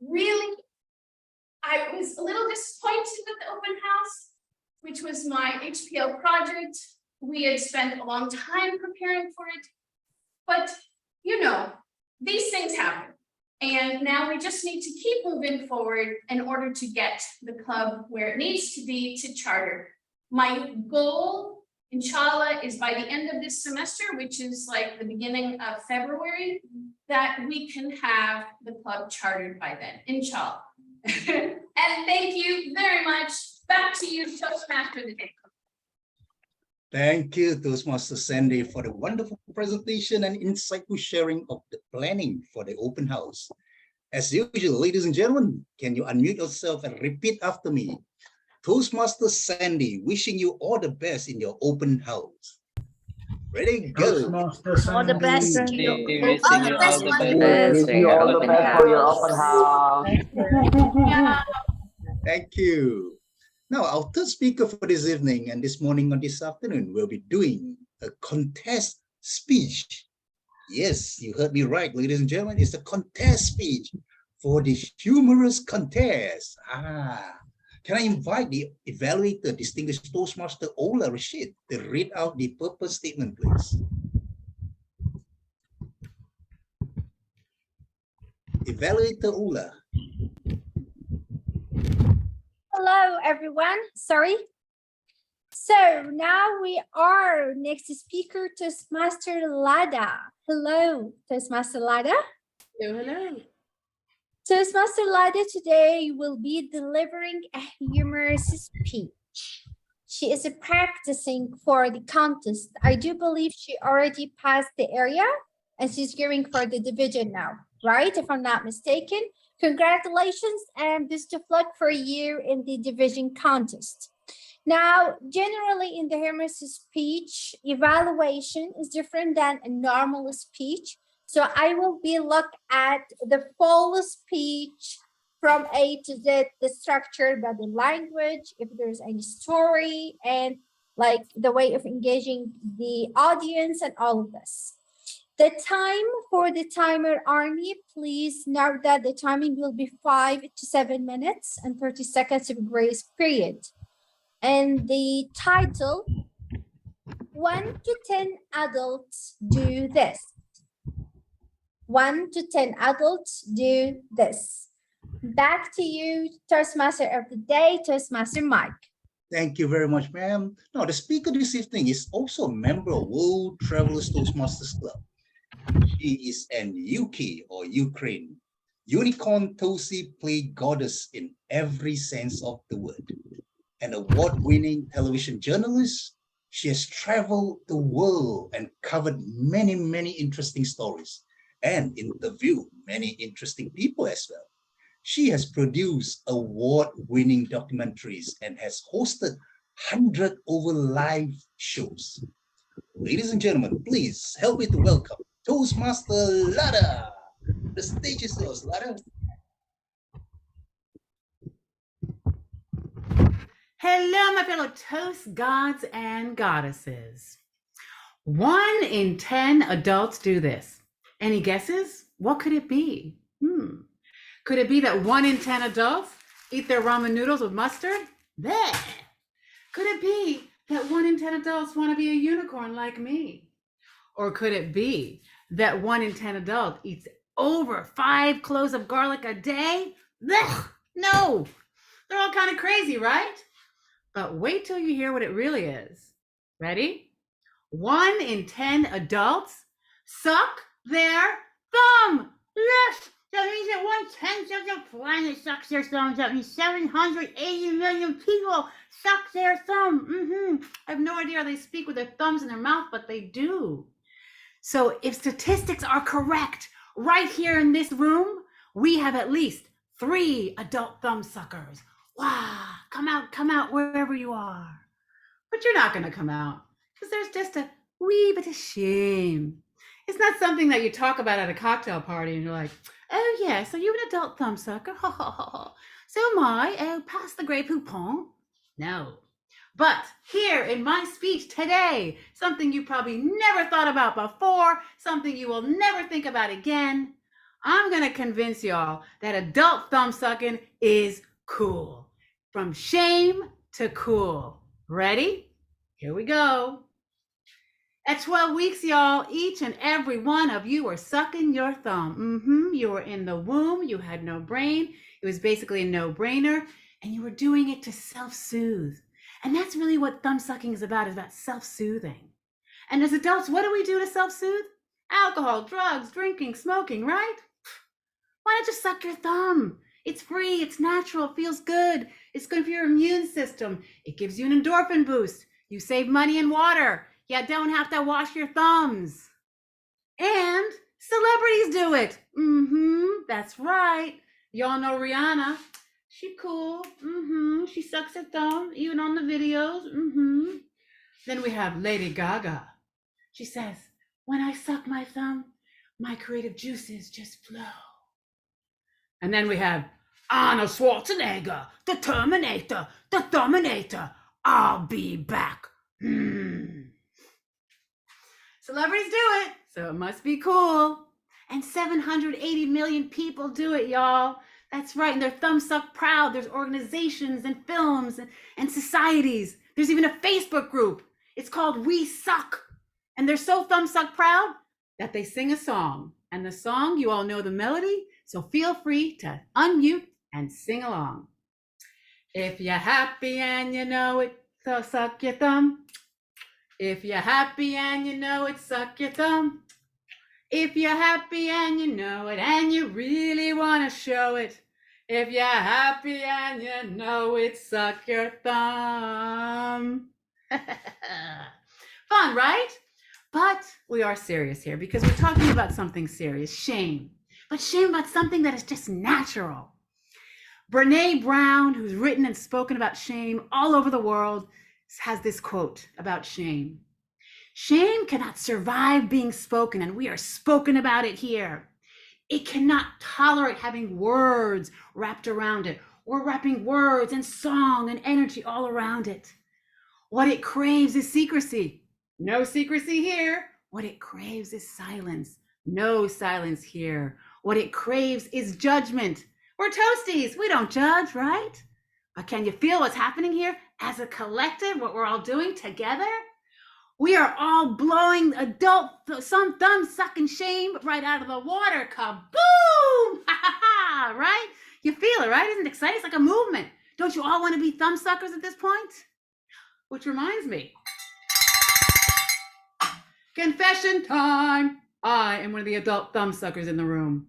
really, I was a little disappointed with the open house, which was my HPL project. We had spent a long time preparing for it, but you know, these things happen. And now we just need to keep moving forward in order to get the club where it needs to be to charter. My goal, inshallah, is by the end of this semester, which is like the beginning of February, that we can have the club chartered by then, inshallah. And thank you very much. Back to you, Toastmaster of the Day. Thank you, Toastmaster Sandy, for the wonderful presentation and insightful sharing of the planning for the open house. As usual, ladies and gentlemen, can you unmute yourself and repeat after me? Toastmaster Sandy, wishing you all the best in your open house. Ready, go. All the best to you. All the best for your open house. Thank you. Now, our third speaker for this evening and this morning and this afternoon will be doing a contest speech. Yes, you heard me right, ladies and gentlemen. It's a contest speech for the humorous contest. Can I invite the evaluator, distinguished Toastmaster Ola Rashid, to read out the purpose statement, please? Evaluator Ola. Hello, everyone. Sorry. So now we are next speaker, Toastmaster Lada. Hello, Toastmaster Lada. Hello. Toastmaster Lada today will be delivering a humorous speech. She is practicing for the contest. I do believe she already passed the area and she's going for the division now, right? If I'm not mistaken. Congratulations and best of luck for you in the division contest. Now, generally in the Hermes speech, evaluation is different than a normal speech. So I will be look at the full speech from A to Z, the structure, body language, if there's any story, and like the way of engaging the audience and all of this. The time for the timer, Army, please note that the timing will be 5 to 7 minutes and 30 seconds of grace period. And the title, 1 to 10 adults do this. 1 to 10 adults do this. Back to you, Toastmaster of the Day, Toastmaster Mike. Thank you very much, ma'am. Now, the speaker this evening is also a member of World Travelers Toastmasters Club. She is an UK or Ukraine unicorn Toasty play goddess in every sense of the word. An award-winning television journalist, she has traveled the world and covered many, many interesting stories and interviewed many interesting people as well. She has produced award-winning documentaries and has hosted 100 over live shows. Ladies and gentlemen, please help me to welcome Toastmaster Lada. The stage is yours, Lada. Hello, my fellow Toast gods and goddesses. 1 in 10 adults do this. Any guesses? What could it be? Could it be that 1 in 10 adults eat their ramen noodles with mustard? Bleh. Could it be that 1 in 10 adults want to be a unicorn like me? Or could it be that 1 in 10 adults eats over 5 cloves of garlic a day? Blech. No, they're all kind of crazy, right? But wait till you hear what it really is. Ready? 1 in 10 adults suck their thumb. Yes, that means that 1/10 of the planet sucks their thumbs. That means 780 million people suck their thumb. I have no idea how they speak with their thumbs in their mouth, but they do. So if statistics are correct, right here in this room, we have at least 3 adult thumb suckers. Wow, come out wherever you are. But you're not gonna come out because there's just a wee bit of shame. It's not something that you talk about at a cocktail party and you're like, oh yeah, so you're an adult thumb sucker? So am I. Oh, pass the Grey Poupon. No. But here in my speech today, something you probably never thought about before, something you will never think about again, I'm gonna convince y'all that adult thumb sucking is cool. From shame to cool. Ready? Here we go. At 12 weeks, y'all, each and every one of you were sucking your thumb. You were in the womb, you had no brain. It was basically a no-brainer, and you were doing it to self-soothe. And that's really what thumb sucking is about self-soothing. And as adults, what do we do to self-soothe? Alcohol, drugs, drinking, smoking, right? Why not just suck your thumb? It's free, it's natural, it feels good. It's good for your immune system. It gives you an endorphin boost. You save money and water. You don't have to wash your thumbs. And celebrities do it. That's right. Y'all know Rihanna. She cool. She sucks her thumb, even on the videos. Then we have Lady Gaga. She says, when I suck my thumb, my creative juices just flow. And then we have Arnold Schwarzenegger, the Terminator, the Dominator. I'll be back. Celebrities do it, so it must be cool. And 780 million people do it, y'all. That's right, and they're thumb suck proud. There's organizations and films and societies. There's even a Facebook group. It's called We Suck. And they're so thumb suck proud that they sing a song. And the song, you all know the melody, so feel free to unmute and sing along. If you're happy and you know it, so suck your thumb. If you're happy and you know it, suck your thumb. If you're happy and you know it and you really want to show it. If you're happy and you know it, suck your thumb. Fun, right? But we are serious here because we're talking about something serious, shame. But shame about something that is just natural. Brene Brown, who's written and spoken about shame all over the world, has this quote about shame. Shame cannot survive being spoken, and we are spoken about it here. It cannot tolerate having words wrapped around it. We're wrapping words and song and energy all around it. What it craves is secrecy. No secrecy here. What it craves is silence. No silence here. What it craves is judgment. We're toasties. We don't judge, right? But can you feel what's happening here as a collective, what we're all doing together? We are all blowing some thumb-sucking shame right out of the water. Kaboom! Ha ha ha! Right? You feel it, right? Isn't it exciting? It's like a movement. Don't you all want to be thumb suckers at this point? Which reminds me, confession time. I am one of the adult thumb suckers in the room.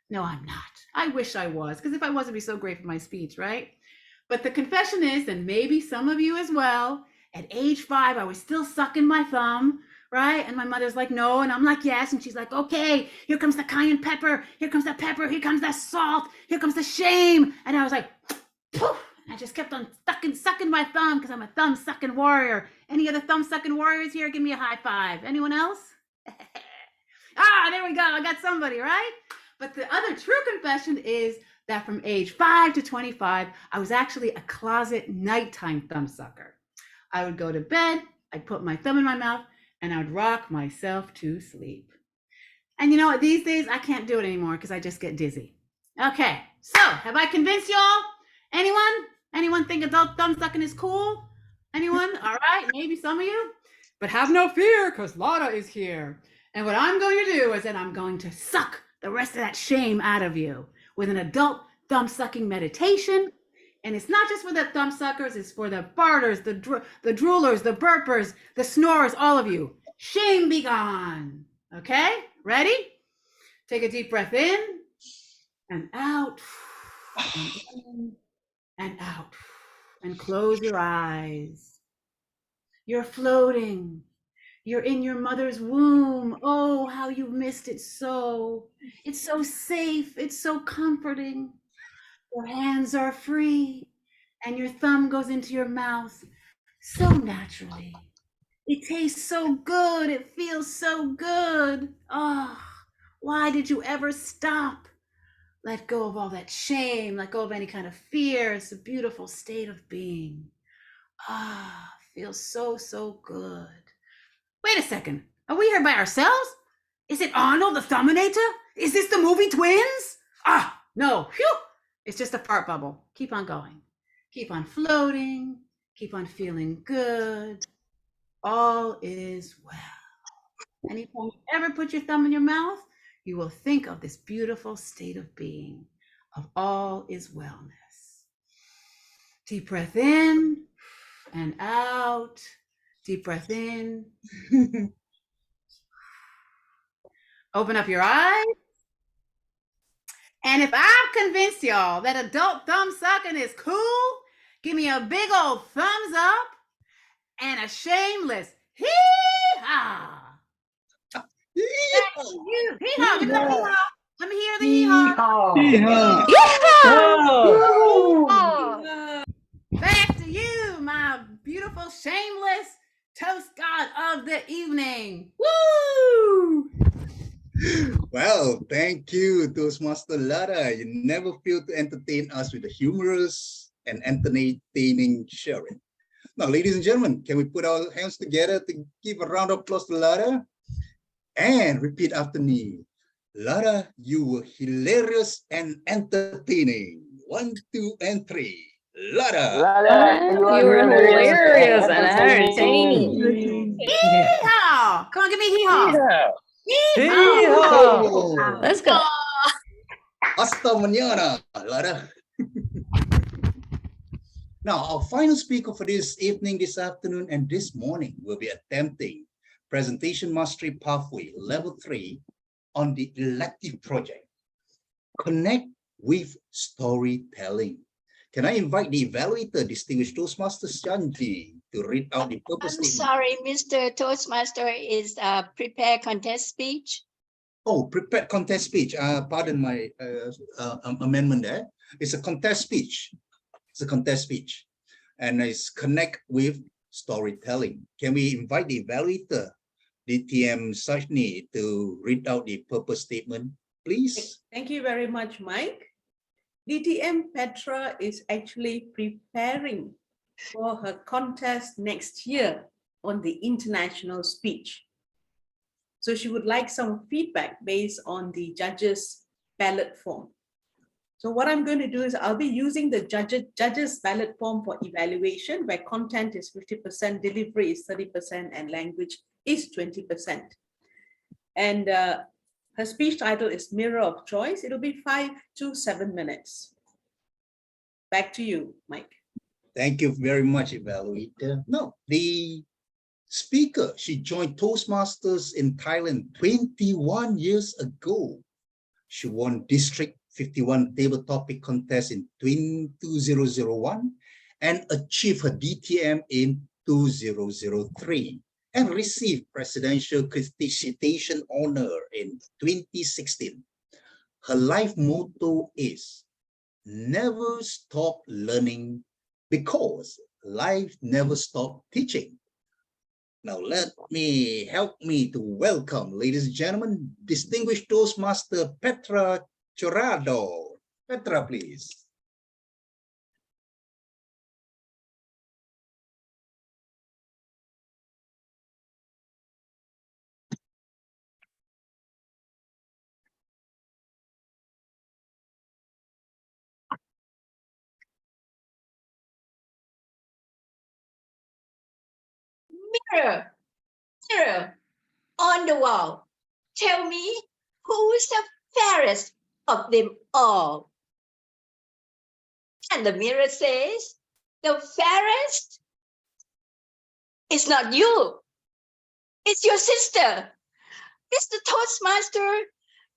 No, I'm not. I wish I was, because if I was, it'd be so great for my speech, right? But the confession is, and maybe some of you as well, at age 5, I was still sucking my thumb, right? And my mother's like, no, and I'm like, yes. And she's like, okay, here comes the cayenne pepper. Here comes the pepper. Here comes the salt. Here comes the shame. And I was like, poof. And I just kept on sucking my thumb because I'm a thumb-sucking warrior. Any other thumb-sucking warriors here? Give me a high five. Anyone else? There we go. I got somebody, right? But the other true confession is that from age 5 to 25, I was actually a closet nighttime thumb sucker. I would go to bed, I'd put my thumb in my mouth, and I would rock myself to sleep. And you know what? These days, I can't do it anymore because I just get dizzy. Okay, so have I convinced y'all? Anyone think adult thumb sucking is cool? Anyone? All right, maybe some of you. But have no fear, because Lara is here. And what I'm going to do is that I'm going to suck the rest of that shame out of you with an adult thumb sucking meditation. And it's not just for the thumb suckers, it's for the farters, the droolers, the burpers, the snorers, all of you. Shame be gone. Okay, ready? Take a deep breath in and out, and in and out, and close your eyes. You're floating. You're in your mother's womb. Oh, how you missed it so. It's so safe. It's so comforting. Your hands are free and your thumb goes into your mouth so naturally. It tastes so good. It feels so good. Oh, why did you ever stop? Let go of all that shame. Let go of any kind of fear. It's a beautiful state of being. Feels so, so good. Wait a second. Are we here by ourselves? Is it Arnold the Thumbinator? Is this the movie Twins? No. Phew. It's just a fart bubble. Keep on going. Keep on floating. Keep on feeling good. All is well. Anytime you ever put your thumb in your mouth, you will think of this beautiful state of being, of all is wellness. Deep breath in and out. Deep breath in. Open up your eyes. And if I've convinced y'all that adult thumb sucking is cool, give me a big old thumbs up and a shameless hee-haw. Hee-haw. Give me a hee-haw. Let me hear the hee-haw. Hee-haw. Back to you, my beautiful, shameless toast god of the evening. Woo! Well, thank you, Toastmaster Lara. You never fail to entertain us with a humorous and entertaining sharing. Now, ladies and gentlemen, can we put our hands together to give a round of applause to Lara? And repeat after me. Lara, you were hilarious and entertaining. 1, 2, and 3. Lara, You were hilarious and entertaining. Hee-haw! Come on, give me hee-haw. Hee-haw! Let's go. Hasta mañana, Lara. Now, our final speaker for this evening, this afternoon, and this morning will be attempting Presentation Mastery Pathway Level 3 on the elective project, Connect with Storytelling. Can I invite the evaluator, distinguished Toastmaster Shanji, to read out the purpose statement? Sorry, Mr. Toastmaster, is prepare contest speech. Oh, prepared contest speech. Pardon my amendment there. It's a contest speech. It's a contest speech. And it's connect with storytelling. Can we invite the evaluator, DTM Sajni, to read out the purpose statement, please? Thank you very much, Mike. DTM Petra is actually preparing for her contest next year on the international speech. So she would like some feedback based on the judges' ballot form. So what I'm going to do is I'll be using the judges' ballot form for evaluation, where content is 50%, delivery is 30%, and language is 20%. And her speech title is Mirror of Choice. It'll be 5 to 7 minutes. Back to you, Mike. Thank you very much, evaluator. No, the speaker, she joined Toastmasters in Thailand 21 years ago. She won District 51 table topic contest in 2001 and achieved her DTM in 2003 and received Presidential Citation Honor in 2016. Her life motto is never stop learning because life never stops teaching. Now help me to welcome, ladies and gentlemen, distinguished Toastmaster Petra Chorado. Petra, please. Mirror, mirror on the wall, tell me who's the fairest of them all? And the mirror says, the fairest is not you, it's your sister. Mr. Toastmaster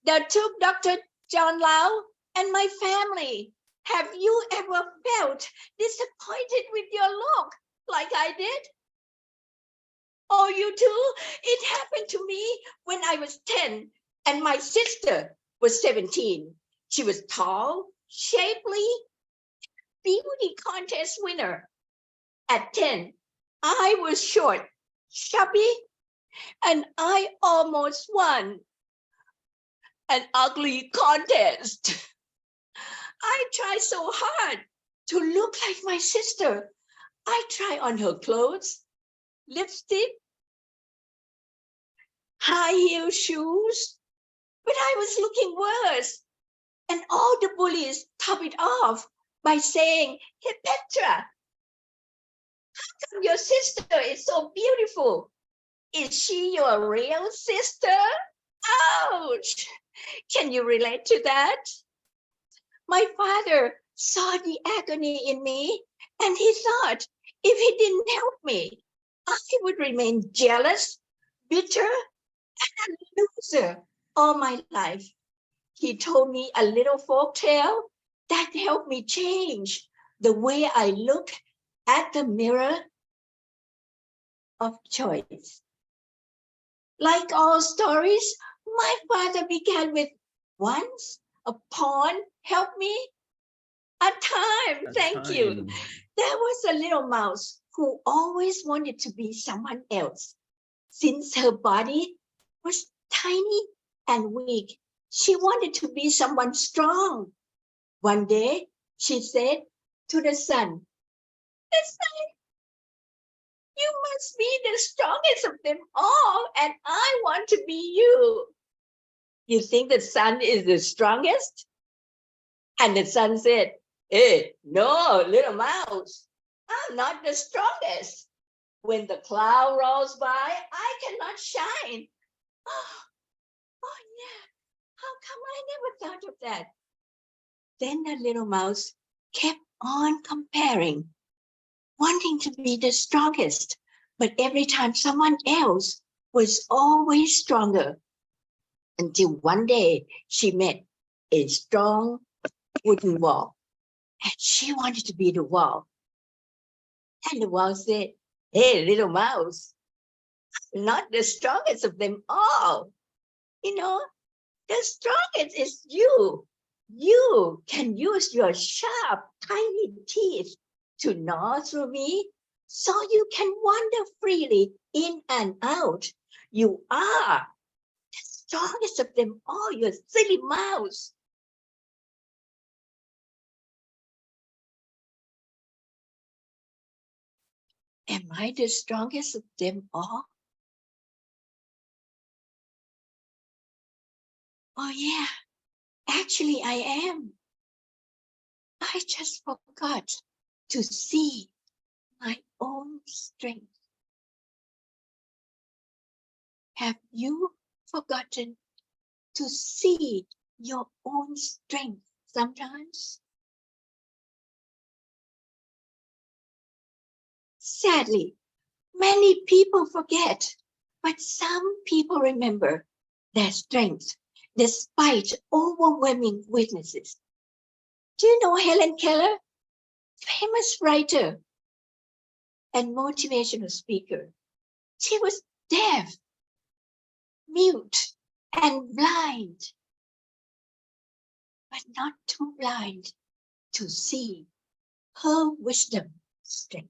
that took Dr. John Lau and my family. Have you ever felt disappointed with your look like I did? Oh, you too? It happened to me when I was 10 and my sister was 17. She was tall, shapely, beauty contest winner. At 10, I was short, chubby, and I almost won an ugly contest. I tried so hard to look like my sister. I tried on her clothes, lipstick, high heel shoes, but I was looking worse. And all the bullies top it off by saying, hey, Petra, how come your sister is so beautiful? Is she your real sister? Ouch! Can you relate to that? My father saw the agony in me, and he thought if he didn't help me, I would remain jealous, bitter, and a loser all my life. He told me a little folk tale that helped me change the way I look at the mirror of choice. Like all stories, my father began with once upon, help me, a time, thank you. There was a little mouse who always wanted to be someone else. Since her body was tiny and weak, she wanted to be someone strong. One day, she said to the sun, the sun, you must be the strongest of them all, and I want to be you. You think the sun is the strongest? And the sun said, hey, no, little mouse, I'm not the strongest. When the cloud rolls by, I cannot shine. Oh yeah, how come I never thought of that? Then the little mouse kept on comparing, wanting to be the strongest, but every time someone else was always stronger. Until one day she met a strong wooden wall, and she wanted to be the wall. And the wall said, hey, little mouse, I'm not the strongest of them all. You know, the strongest is you. You can use your sharp, tiny teeth to gnaw through me, so you can wander freely in and out. You are the strongest of them all, you silly mouse. Am I the strongest of them all? Oh yeah, actually I am. I just forgot to see my own strength. Have you forgotten to see your own strength sometimes? Sadly, many people forget, but some people remember their strength despite overwhelming weaknesses. Do you know Helen Keller? Famous writer and motivational speaker. She was deaf, mute, and blind, but not too blind to see her wisdom, strength.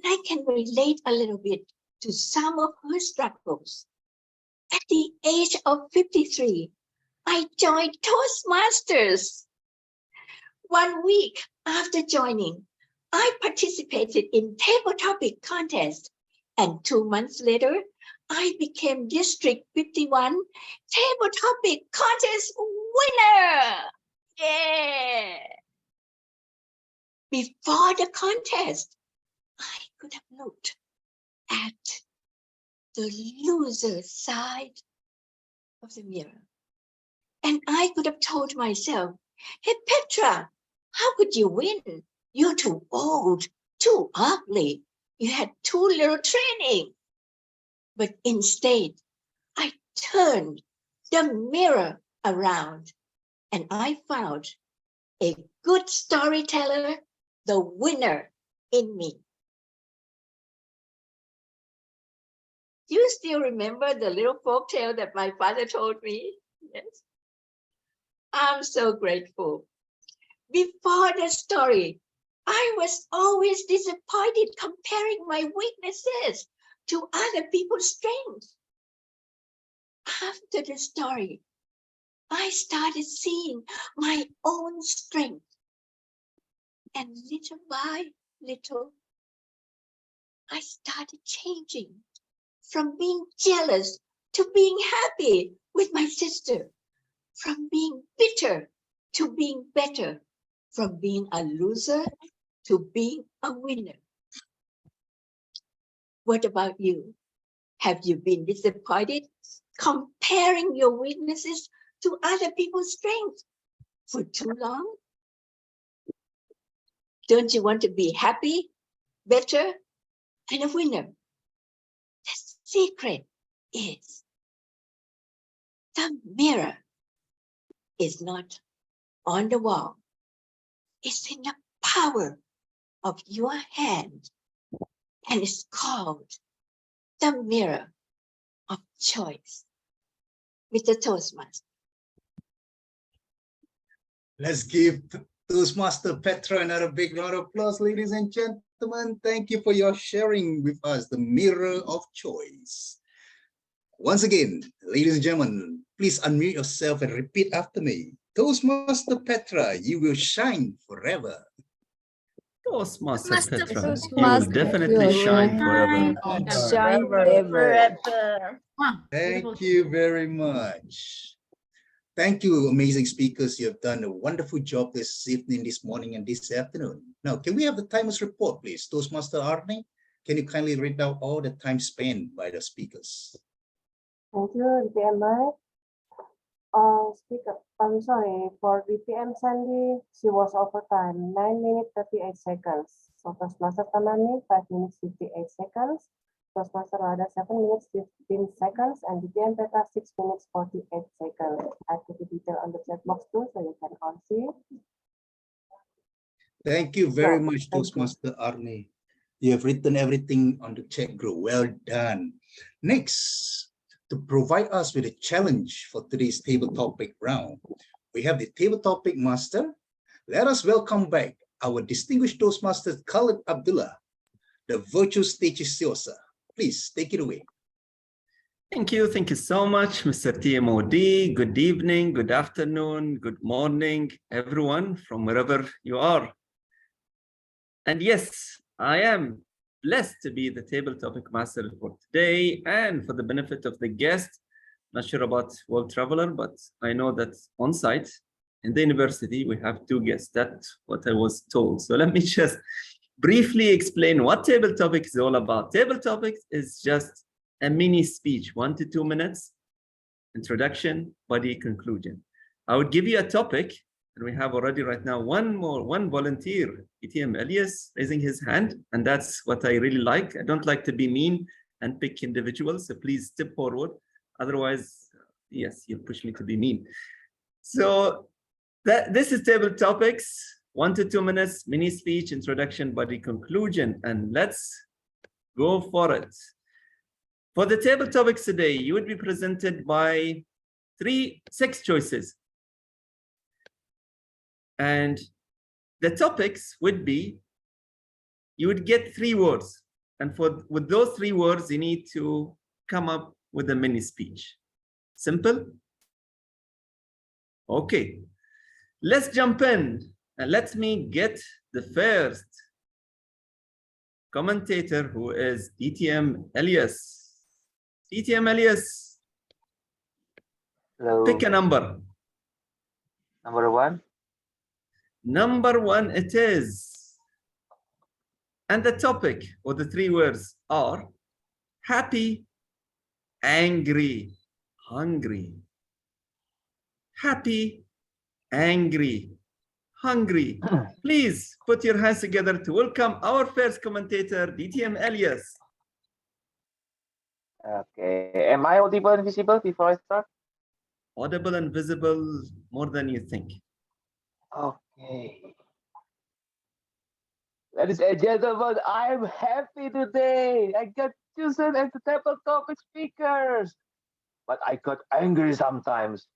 And I can relate a little bit to some of her struggles. At the age of 53, I joined Toastmasters. 1 week after joining, I participated in table topic contest, and 2 months later, I became District 51 table topic contest winner. Yeah. Before the contest, I could have looked at the loser side of the mirror. And I could have told myself, hey, Petra, how could you win? You're too old, too ugly. You had too little training. But instead, I turned the mirror around and I found a good storyteller, the winner in me. Do you still remember the little folk tale that my father told me? Yes. I'm so grateful. Before the story, I was always disappointed comparing my weaknesses to other people's strengths. After the story, I started seeing my own strength. And little by little, I started changing from being jealous to being happy with my sister, from being bitter to being better, from being a loser to being a winner. What about you? Have you been disappointed comparing your weaknesses to other people's strengths for too long? Don't you want to be happy, better, and a winner? The secret is the mirror is not on the wall. It's in the power of your hand, and it's called the mirror of choice. Mr. Toastmaster. Let's give Toastmaster Petra another big round of applause, ladies and gentlemen. Thank you for your sharing with us the mirror of choice. Once again, ladies and gentlemen, please unmute yourself and repeat after me. Toastmaster Petra, you will shine forever. Toastmaster Petra, you will Toastmaster definitely will shine forever. shine forever. Thank you very much. Thank you, amazing speakers. You have done a wonderful job this evening, this morning, and this afternoon. Now, can we have the timers report, please? Toastmaster Arne, can you kindly read out all the time spent by the speakers? Thank you, DPM Mike. I'm sorry, for DPM Sandy, she was overtime, 9 minutes 38 seconds. So Toastmaster Tamani, 5 minutes 58 seconds. Toastmaster Rada, 7 minutes 15 seconds. And DPM Petra, 6 minutes 48 seconds. I put the detail on the chat box too, so you can all see. Thank you very much, Toastmaster Arne. You have written everything on the chat group. Well done. Next, to provide us with a challenge for today's table topic round, we have the table topic master. Let us welcome back our distinguished Toastmaster Khalid Abdullah. The virtual stage is yours, sir. Please take it away. Thank you so much, Mr. TMOD. Good evening, good afternoon, good morning, everyone from wherever you are. And yes, I am blessed to be the table topic master for today and for the benefit of the guest. Not sure about World Traveler, but I know that on site in the university, we have 2 guests. That's what I was told. So let me just briefly explain what table topic is all about. Table topics is just a mini speech, 1 to 2 minutes, introduction, body, conclusion. I would give you a topic, and we have already right now one volunteer, ETM Elias, raising his hand, and that's what I really like. I don't like to be mean and pick individuals, so please step forward. Otherwise, yes, you'll push me to be mean. So this is table topics, 1 to 2 minutes, mini speech, introduction, body, conclusion, and let's go for it. For the table topics today, you would be presented by 6 choices. And the topics would be, you would get 3 words. And with those 3 words, you need to come up with a mini speech. Simple? Okay. Let's jump in. And let me get the first commentator, who is DTM Elias. DTM Elias. Hello. Pick a number. Number 1. Number 1 it is. And the topic, or the 3 words, are happy, angry, hungry. Happy, angry, hungry. Please put your hands together to welcome our first commentator, DTM Elias. Okay. Am I audible and visible before I start? Audible and visible more than you think. Okay. Ladies and gentlemen, I'm happy today. I got chosen as the table topic speakers. But I got angry sometimes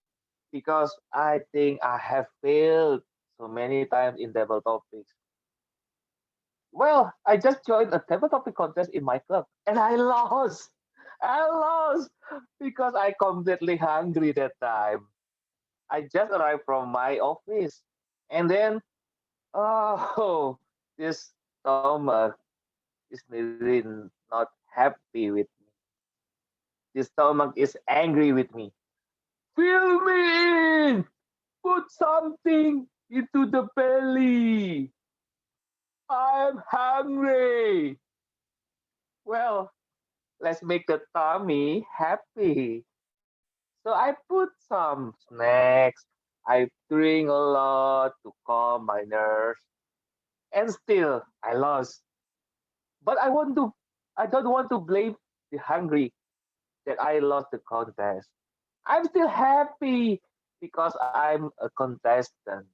because I think I have failed so many times in table topics. Well, I just joined a table topic contest in my club and I lost. I lost because I completely hungry that time. I just arrived from my office and then, oh, this stomach is really not happy with me. This stomach is angry with me. Fill me in! Put something into the belly. I'm hungry. Well, let's make the tummy happy. So I put some snacks. I drink a lot to calm my nerves. And still, I lost. But I don't want to blame the hungry that I lost the contest. I'm still happy because I'm a contestant.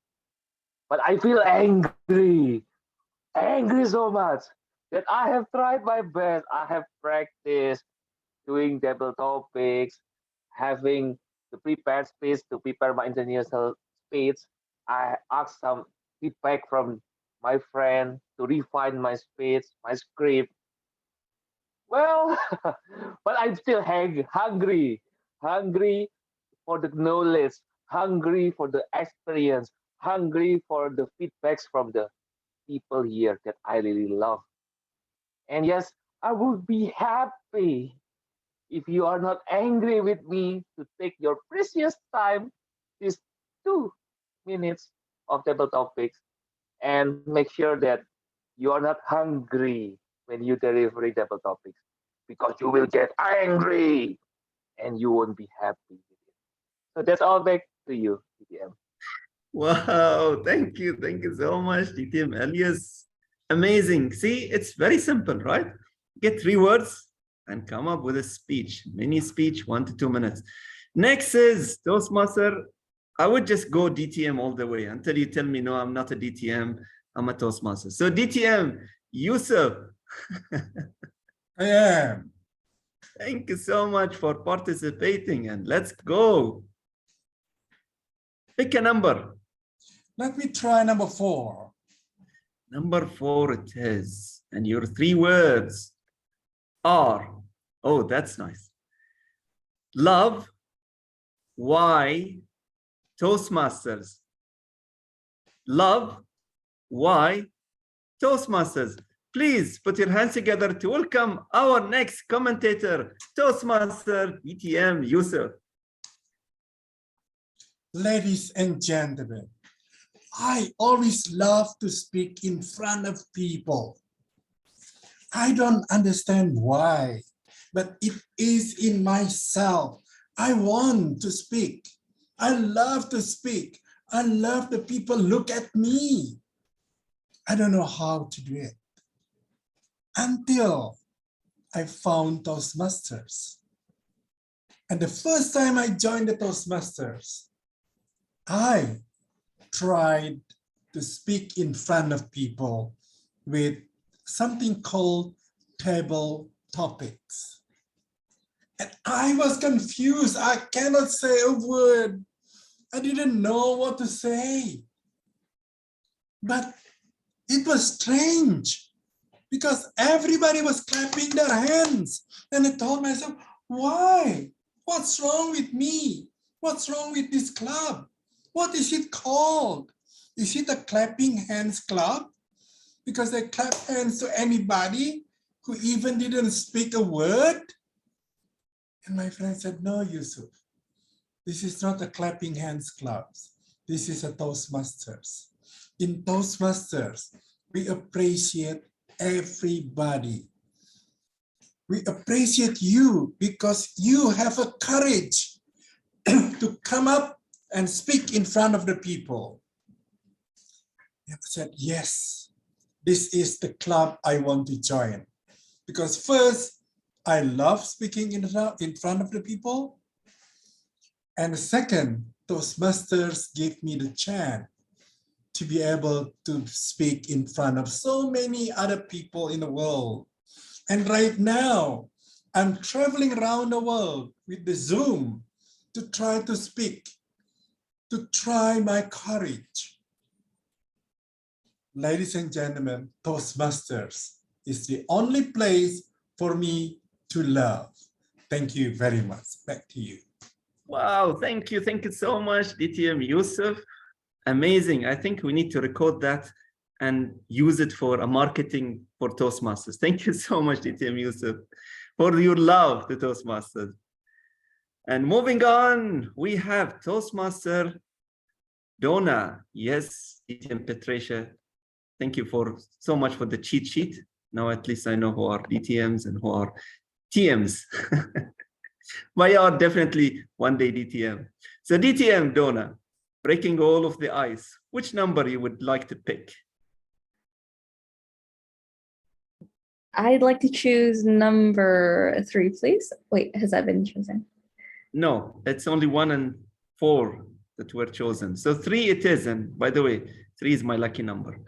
But I feel angry so much that I have tried my best. I have practiced doing table topics, having the prepared speech to prepare my international speech. I asked some feedback from my friend to refine my speech, my script. Well, but I'm still hungry for the knowledge, hungry for the experience, hungry for the feedbacks from the people here that I really love. And yes, I would be happy if you are not angry with me to take your precious time, these 2 minutes of table topics, and make sure that you are not hungry when you deliver table topics, because you will get angry and you won't be happy. So that's all back to you, DTM. Wow, thank you so much, DTM Elias. Amazing. See, it's very simple, right? Get 3 words and come up with a speech, mini speech, 1 to 2 minutes. Next is Toastmaster. I would just go DTM all the way until you tell me, no, I'm not a DTM, I'm a Toastmaster. So DTM, Yusuf. I am. Thank you so much for participating, and let's go. Pick a number. Let me try number 4. Number 4 it is. And your 3 words are, oh, that's nice. Love, why, Toastmasters. Love, why, Toastmasters. Please put your hands together to welcome our next commentator, Toastmaster DTM Yusuf. Ladies and gentlemen, I always love to speak in front of people. I don't understand why, but it is in myself. I want to speak. I love to speak. I love the people look at me. I don't know how to do it until I found Toastmasters. And the first time I joined the Toastmasters, I tried to speak in front of people with something called table topics. And I was confused. I cannot say a word. I didn't know what to say. But it was strange because everybody was clapping their hands. And I told myself, why? What's wrong with me? What's wrong with this club? What is it called? Is it a clapping hands club? Because they clap hands to anybody who even didn't speak a word? And my friend said, no, Yusuf, this is not a clapping hands club. This is a Toastmasters. In Toastmasters, we appreciate everybody. We appreciate you because you have a courage to come up and speak in front of the people. And I said, yes, this is the club I want to join. Because first, I love speaking in front of the people. And second, Toastmasters give me the chance to be able to speak in front of so many other people in the world. And right now, I'm traveling around the world with the Zoom to try to speak, to try my courage. Ladies and gentlemen, Toastmasters is the only place for me to love. Thank you very much. Back to you. Wow, thank you. Thank you so much, DTM Yusuf. Amazing. I think we need to record that and use it for a marketing for Toastmasters. Thank you so much, DTM Yusuf, for your love to Toastmasters. And moving on, we have Toastmaster Donna. Yes, DTM Patricia. Thank you so much for the cheat sheet. Now at least I know who are DTMs and who are TMs. But you are definitely one day DTM. So DTM Donna, breaking all of the ice, which number you would like to pick? I'd like to choose number 3, please. Wait, has that been chosen? No, it's only 1 and 4 that were chosen. So 3 it is. And by the way, 3 is my lucky number.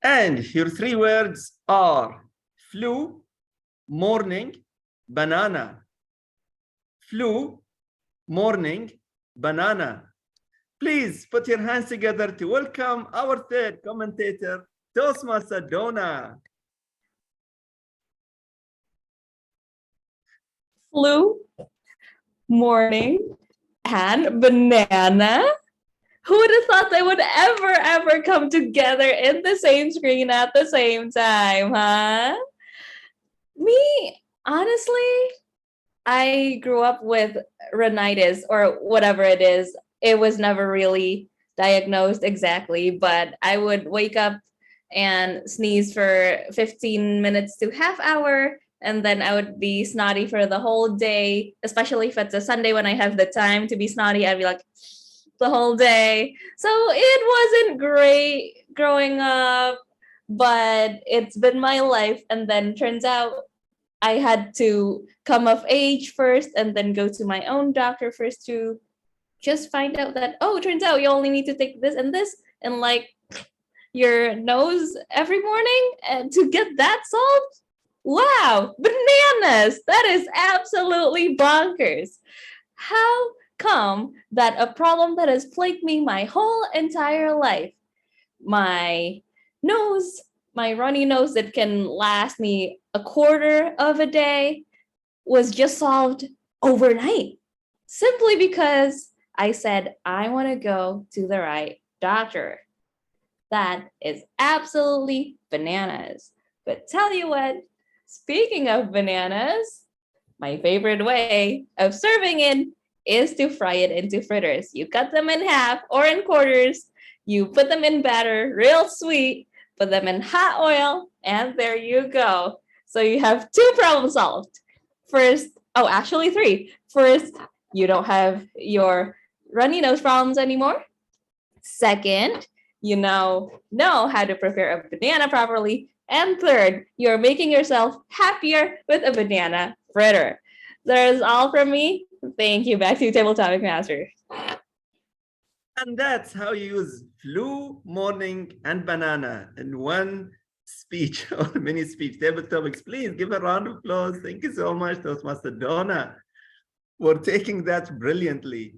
And your 3 words are flu, morning, banana. Flu, morning, banana. Please put your hands together to welcome our third commentator, Toastmaster Donna. Flu, morning, and banana. Who would have thought they would ever come together in the same screen at the same time, huh? Me, honestly, I grew up with rhinitis or whatever it is. It was never really diagnosed exactly, but I would wake up and sneeze for 15 minutes to half hour, and then I would be snotty for the whole day, especially if it's a Sunday when I have the time to be snotty. I'd be like the whole day. So it wasn't great growing up, but it's been my life. And then turns out I had to come of age first and then go to my own doctor first to just find out that, oh, it turns out you only need to take this and like your nose every morning and to get that solved. Wow, bananas. That is absolutely bonkers. How come that a problem that has plagued me my whole entire life, my nose, my runny nose that can last me a quarter of a day, was just solved overnight? Simply because I said, I want to go to the right doctor. That is absolutely bananas. But tell you what, speaking of bananas, my favorite way of serving it is to fry it into fritters. You cut them in half or in quarters, you put them in batter, real sweet, put them in hot oil, and there you go. So you have 2 problems solved. First, oh, actually 3. First, you don't have your runny nose problems anymore. Second, you now know how to prepare a banana properly. And third, you're making yourself happier with a banana fritter. That is all from me. Thank you. Back to you, Table Topic Master. And that's how you use flu, morning, and banana in one speech or mini speech. Table Topics, please give a round of applause. Thank you so much, Toastmaster Donna, for taking that brilliantly.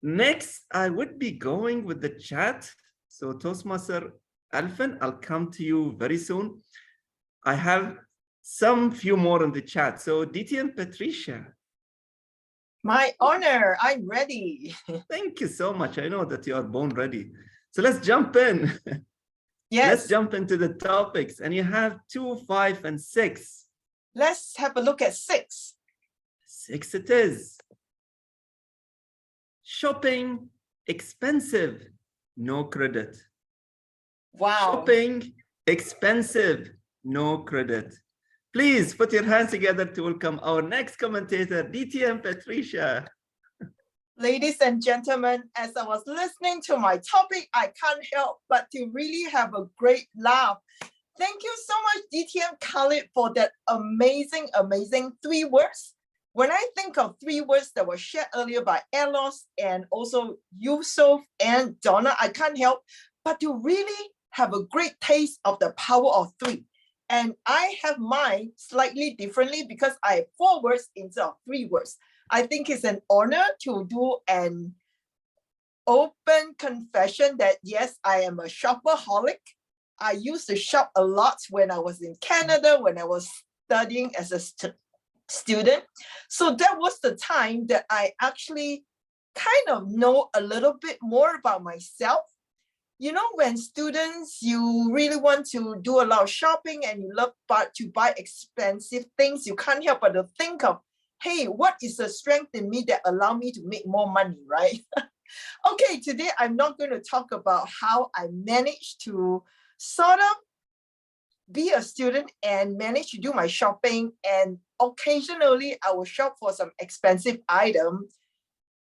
Next, I would be going with the chat. So Toastmaster Alvin, I'll come to you very soon. I have some few more in the chat. So DTM Patricia. My honor, I'm ready. Thank you so much. I know that you are born ready. So let's jump in. Yes. Let's jump into the topics. And you have 2, 5, and 6. Let's have a look at 6. 6 it is. Shopping expensive, no credit. Wow. Shopping expensive, no credit. Please put your hands together to welcome our next commentator, DTM Patricia. Ladies and gentlemen, as I was listening to my topic, I can't help but to really have a great laugh. Thank you so much, DTM Khalid, for that amazing 3 words. When I think of 3 words that were shared earlier by Elos and also Yusuf and Donna, I can't help but to really have a great taste of the power of 3. And I have mine slightly differently because I have 4 words instead of 3 words. I think it's an honor to do an open confession that yes, I am a shopaholic. I used to shop a lot when I was in Canada, when I was studying as a student. So that was the time that I actually kind of know a little bit more about myself. You know, when students, you really want to do a lot of shopping and you love to buy expensive things, you can't help but to think of, hey, what is the strength in me that allow me to make more money, right? Okay, today I'm not going to talk about how I managed to sort of be a student and manage to do my shopping, and occasionally I will shop for some expensive item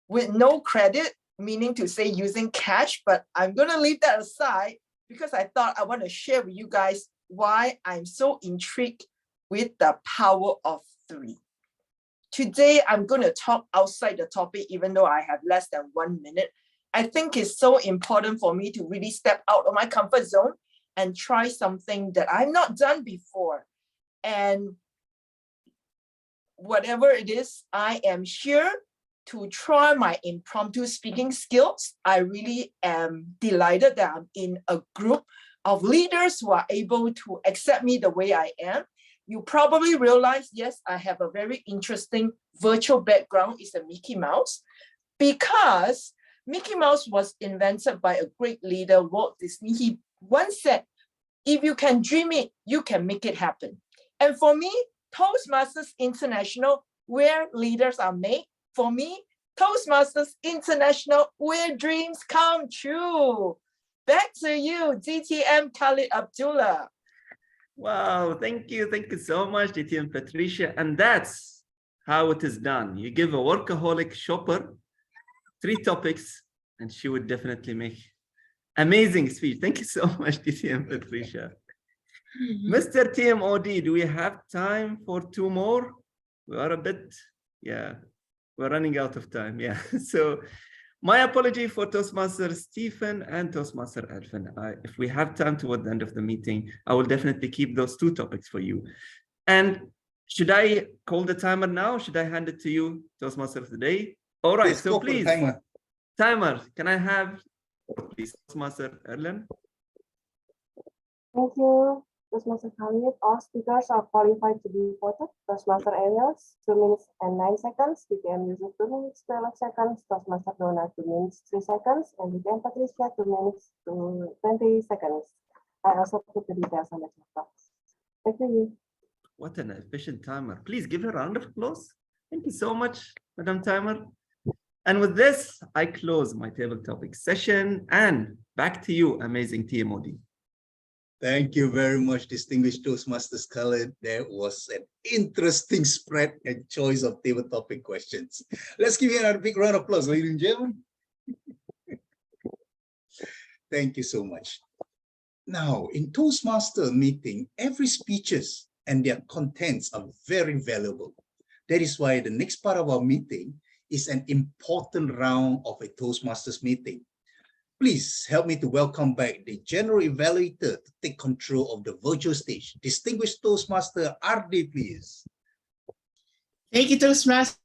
with no credit, meaning to say using cash, but I'm going to leave that aside because I thought I want to share with you guys why I'm so intrigued with the power of 3. Today, I'm going to talk outside the topic, even though I have less than 1 minute. I think it's so important for me to really step out of my comfort zone and try something that I've not done before. And whatever it is, I am here to try my impromptu speaking skills. I really am delighted that I'm in a group of leaders who are able to accept me the way I am. You probably realize, yes, I have a very interesting virtual background. It's a Mickey Mouse, because Mickey Mouse was invented by a great leader, Walt Disney. He once said, if you can dream it, you can make it happen. And for me, Toastmasters International, where leaders are made, for me, Toastmasters International, where dreams come true. Back to you, DTM Khalid Abdullah. Wow, thank you so much, DTM Patricia. And that's how it is done. You give a workaholic shopper 3 topics, and she would definitely make amazing speech. Thank you so much, DTM Patricia. Mr. TMOD, do we have time for 2 more? We are a bit, yeah, we're running out of time. Yeah, so my apology for Toastmaster Stephen and Toastmaster Alvin. If we have time toward the end of the meeting, I will definitely keep those 2 topics for you. And should I call the timer now? Should I hand it to you, Toastmaster of the day? All right, Please so go for the please, timer, can I have, please, Toastmaster Erlen? Thank you, Toastmaster Khalid. All speakers are qualified to be voted. Toastmaster Ariels, 2 minutes and 9 seconds. DTM Yusuf, 2 minutes, 12 seconds. Toastmaster Donna, 2 minutes, 3 seconds. And DTM Patricia, 2 minutes to 20 seconds. I also put the details on the chat box. Thank you. What an efficient timer. Please give her a round of applause. Thank you so much, Madam Timer. And with this, I close my table topic session, and back to you, amazing TMOD. Thank you very much, distinguished Toastmasters Khalid. There was an interesting spread and choice of table topic questions. Let's give you another big round of applause, ladies and gentlemen. Thank you so much. Now, in Toastmaster meeting, every speeches and their contents are very valuable. That is why the next part of our meeting is an important round of a Toastmasters meeting. Please help me to welcome back the General Evaluator to take control of the virtual stage. Distinguished Toastmaster RD, please. Thank you, Toastmaster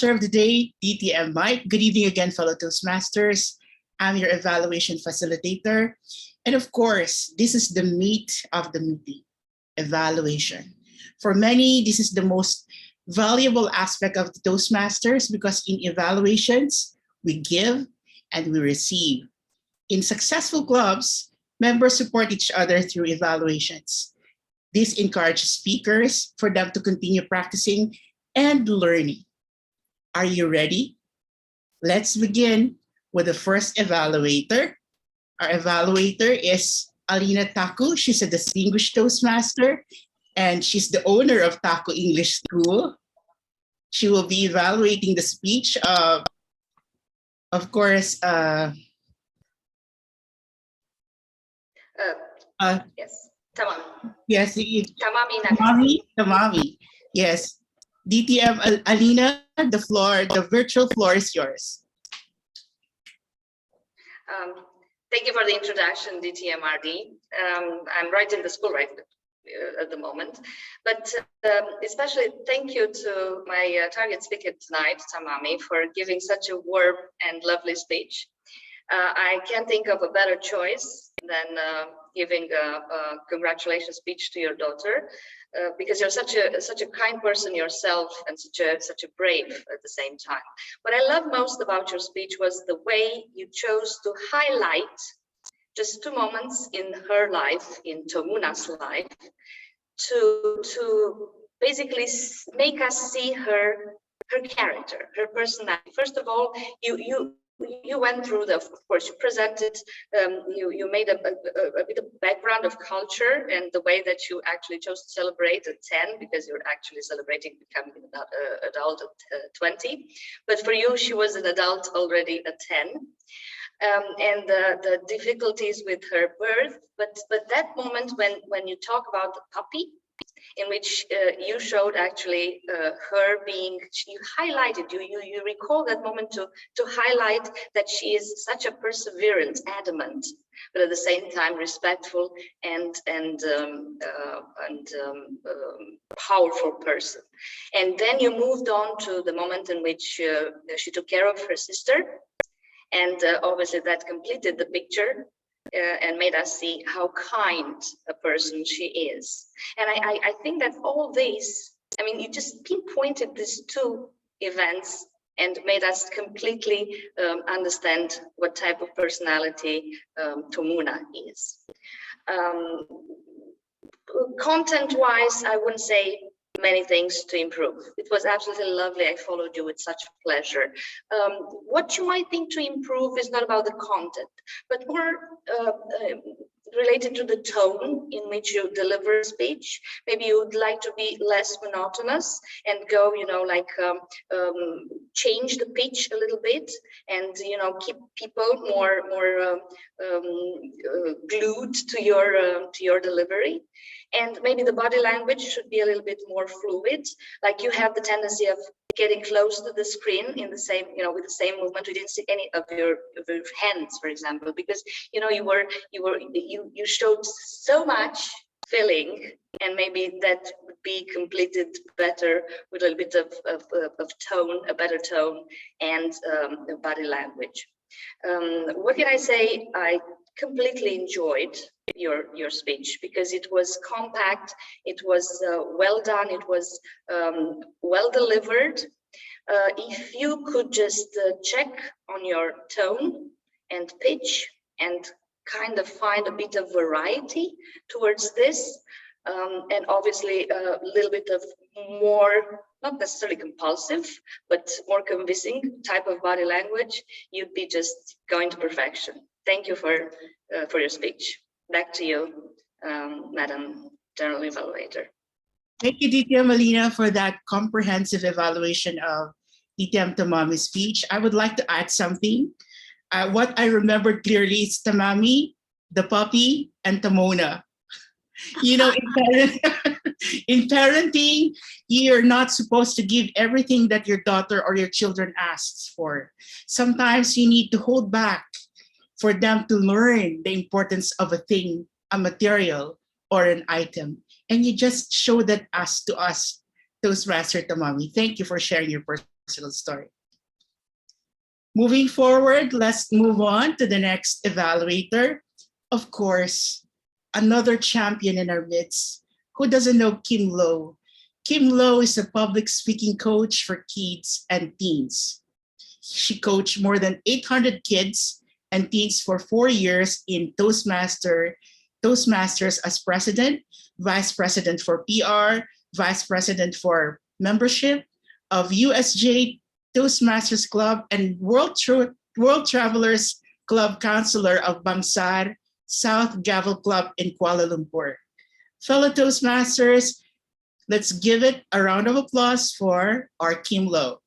of the Day, DTM Mike. Good evening again, fellow Toastmasters. I'm your evaluation facilitator. And of course, this is the meat of the meeting, evaluation. For many, this is the most valuable aspect of the Toastmasters because in evaluations, we give and we receive. In successful clubs, members support each other through evaluations. This encourages speakers for them to continue practicing and learning. Are you ready? Let's begin with the first evaluator. Our evaluator is Alina Taku. She's a distinguished Toastmaster and she's the owner of Taku English School. She will be evaluating the speech of course, yes, Tamami. yes, Tamami. Tamami. Yes, DTM Alina, the virtual floor is yours. Thank you for the introduction, DTMRD. I'm right in the school right at the moment, but especially thank you to my target speaker tonight, Tamami, for giving such a warm and lovely speech. I can't think of a better choice than giving a congratulations speech to your daughter, because you're such a kind person yourself and such a brave at the same time. What I love most about your speech was the way you chose to highlight just 2 moments in her life, in Tomuna's life, to basically make us see her character, her personality. First of all, you went through of course, you presented, you made a bit of background of culture and the way that you actually chose to celebrate at 10, because you're actually celebrating becoming an adult at 20. But for you, she was an adult already at 10. And the difficulties with her birth, but that moment when you talk about the puppy, in which you showed actually her being, you highlighted, you recall that moment to highlight that she is such a perseverant, adamant, but at the same time respectful and powerful person. And then you moved on to the moment in which she took care of her sister. And obviously that completed the picture and made us see how kind a person she is. And I think that all this, I mean, you just pinpointed these 2 events and made us completely understand what type of personality Tomuna is. Content-wise, I wouldn't say many things to improve. It was absolutely lovely. I followed you with such pleasure. What you might think to improve is not about the content, but more related to the tone in which you deliver speech. Maybe you would like to be less monotonous and go, change the pitch a little bit and, keep people more glued to your delivery. And maybe the body language should be a little bit more fluid. Like you have the tendency of getting close to the screen in the same, with the same movement. We didn't see any of your hands, for example, because you showed so much filling, and maybe that would be completed better with a little bit of tone, a better tone, and body language. What can I say? I completely enjoyed your speech because it was compact, it was well done, it was well delivered. If you could just check on your tone and pitch and kind of find a bit of variety towards this, and obviously a little bit of more, not necessarily compulsive, but more convincing type of body language, you'd be just going to perfection. Thank you for your speech. Back to you, Madam General Evaluator. Thank you, DTM Alina, for that comprehensive evaluation of DTM Tamami's speech. I would like to add something. What I remember clearly is Tamami, the puppy, and Tamona. You know, in parenting, you're not supposed to give everything that your daughter or your children asks for. Sometimes you need to hold back for them to learn the importance of a thing, a material, or an item. And you just show that to us, Toastmaster Tamami. Thank you for sharing your personal story. Moving forward, let's move on to the next evaluator. Of course, another champion in our midst. Who doesn't know Kim Low? Kim Low is a public speaking coach for kids and teens. She coached more than 800 kids and teens for 4 years in Toastmasters as president, vice president for PR, vice president for membership of USJ Toastmasters Club, and World Travelers Club counselor of Bangsar South Gavel Club in Kuala Lumpur. Fellow Toastmasters, let's give it a round of applause for our Kim Low.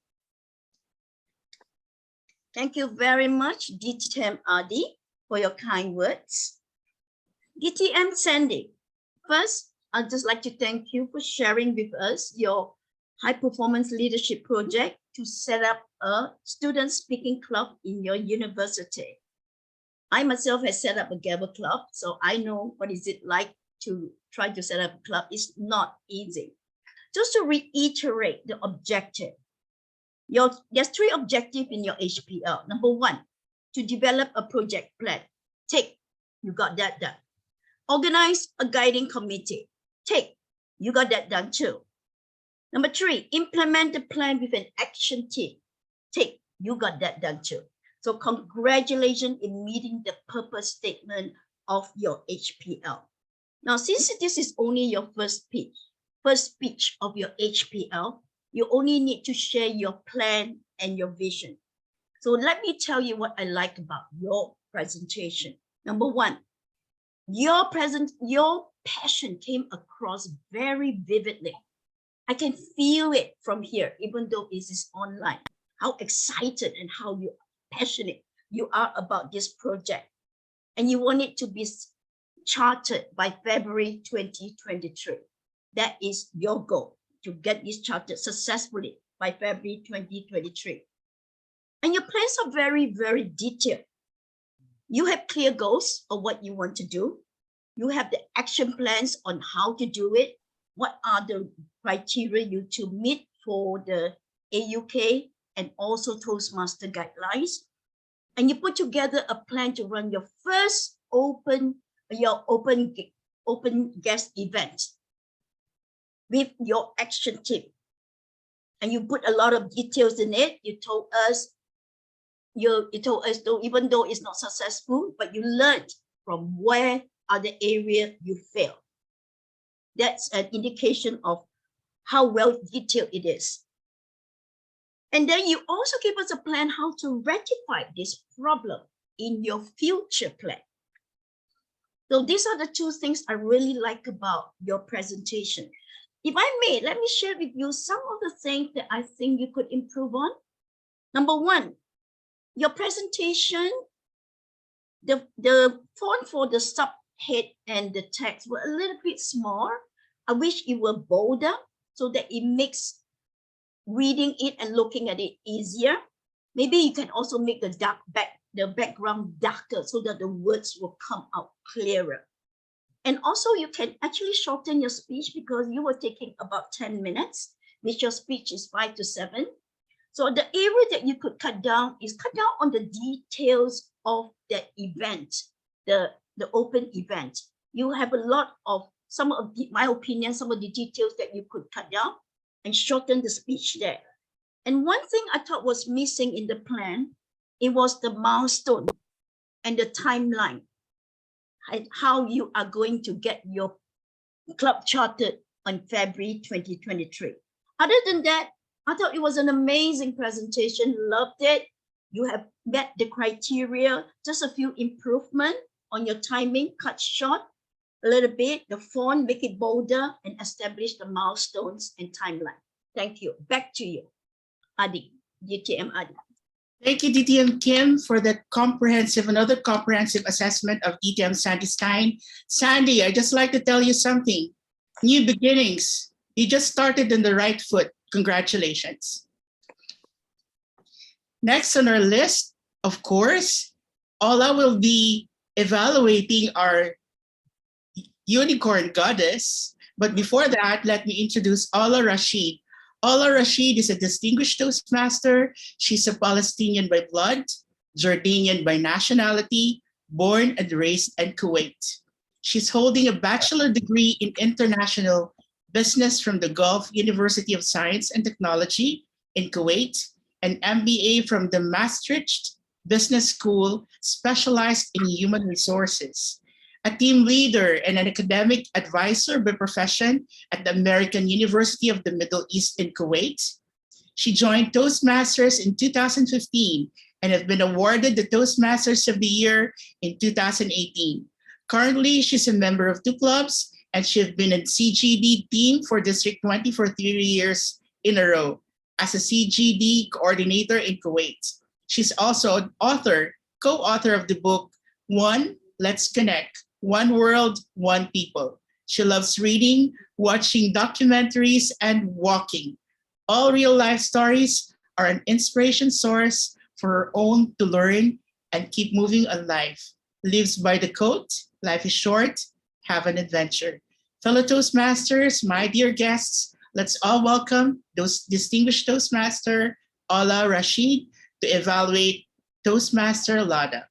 Thank you very much, DTM Adi, for your kind words. DTM Sandy, first, I'd just like to thank you for sharing with us your high performance leadership project to set up a student speaking club in your university. I myself have set up a Gavel club, so I know what is it like to try to set up a club. It's not easy. Just to reiterate the objective, there's 3 objectives in your HPL. Number 1, to develop a project plan. Tick, you got that done. Organize a guiding committee. Tick, you got that done too. Number 3, implement the plan with an action team. Tick, you got that done too. So congratulations in meeting the purpose statement of your HPL. Now, since this is only your first speech of your HPL, you only need to share your plan and your vision. So let me tell you what I like about your presentation. Number 1, your passion came across very vividly. I can feel it from here, even though it is online, how excited and how passionate you are about this project. And you want it to be charted by February 2023. That is your goal, to get this charted successfully by February 2023. And your plans are very, very detailed. You have clear goals of what you want to do. You have the action plans on how to do it. What are the criteria you to meet for the AUK and also Toastmaster guidelines? And you put together a plan to run your first open guest event with your action team. And you put a lot of details in it. You told us though, even though it's not successful, but you learned from where are the areas you failed. That's an indication of how well detailed it is. And then you also give us a plan how to rectify this problem in your future plan. So these are the 2 things I really like about your presentation. If I may, let me share with you some of the things that I think you could improve on. Number 1, your presentation, the font for the subhead and the text were a little bit small. I wish it were bolder so that it makes reading it and looking at it easier. Maybe you can also make the background darker so that the words will come out clearer. And also you can actually shorten your speech because you were taking about 10 minutes, which your speech is 5 to 7. So the area that you could cut down is cut down on the details of the event, the open event. You have a lot of, some of my opinion, some of the details that you could cut down and shorten the speech there. And one thing I thought was missing in the plan, it was the milestone and the timeline, and how you are going to get your club chartered on February 2023. Other than that, I thought it was an amazing presentation, loved it. You have met the criteria, just a few improvements on your timing, cut short a little bit, the font, make it bolder, and establish the milestones and timeline. Thank you. Back to you, Adi, DTM Adi. Thank you, DTM Kim, for that another comprehensive assessment of DTM Sandy Stein. Sandy, I just like to tell you something. New beginnings. You just started on the right foot. Congratulations. Next on our list, of course, Ola will be evaluating our unicorn goddess. But before that, let me introduce Ola Rashid. Ola Rashid is a distinguished Toastmaster. She's a Palestinian by blood, Jordanian by nationality, born and raised in Kuwait. She's holding a bachelor degree in international business from the Gulf University of Science and Technology in Kuwait, an MBA from the Maastricht Business School, specialized in human resources, a team leader and an academic advisor by profession at the American University of the Middle East in Kuwait. She joined Toastmasters in 2015 and has been awarded the Toastmasters of the Year in 2018. Currently, she's a member of 2 clubs, and she has been in CGD team for District 20 for 3 years in a row as a CGD coordinator in Kuwait. She's also an author, co-author of the book, One, Let's Connect, One World, One People. She loves reading, watching documentaries, and walking. All real life stories are an inspiration source for her own to learn and keep moving on life. Lives by the quote, life is short, have an adventure. Fellow Toastmasters, my dear guests, let's all welcome those distinguished Toastmaster, Ola Rashid, to evaluate Toastmaster Lada.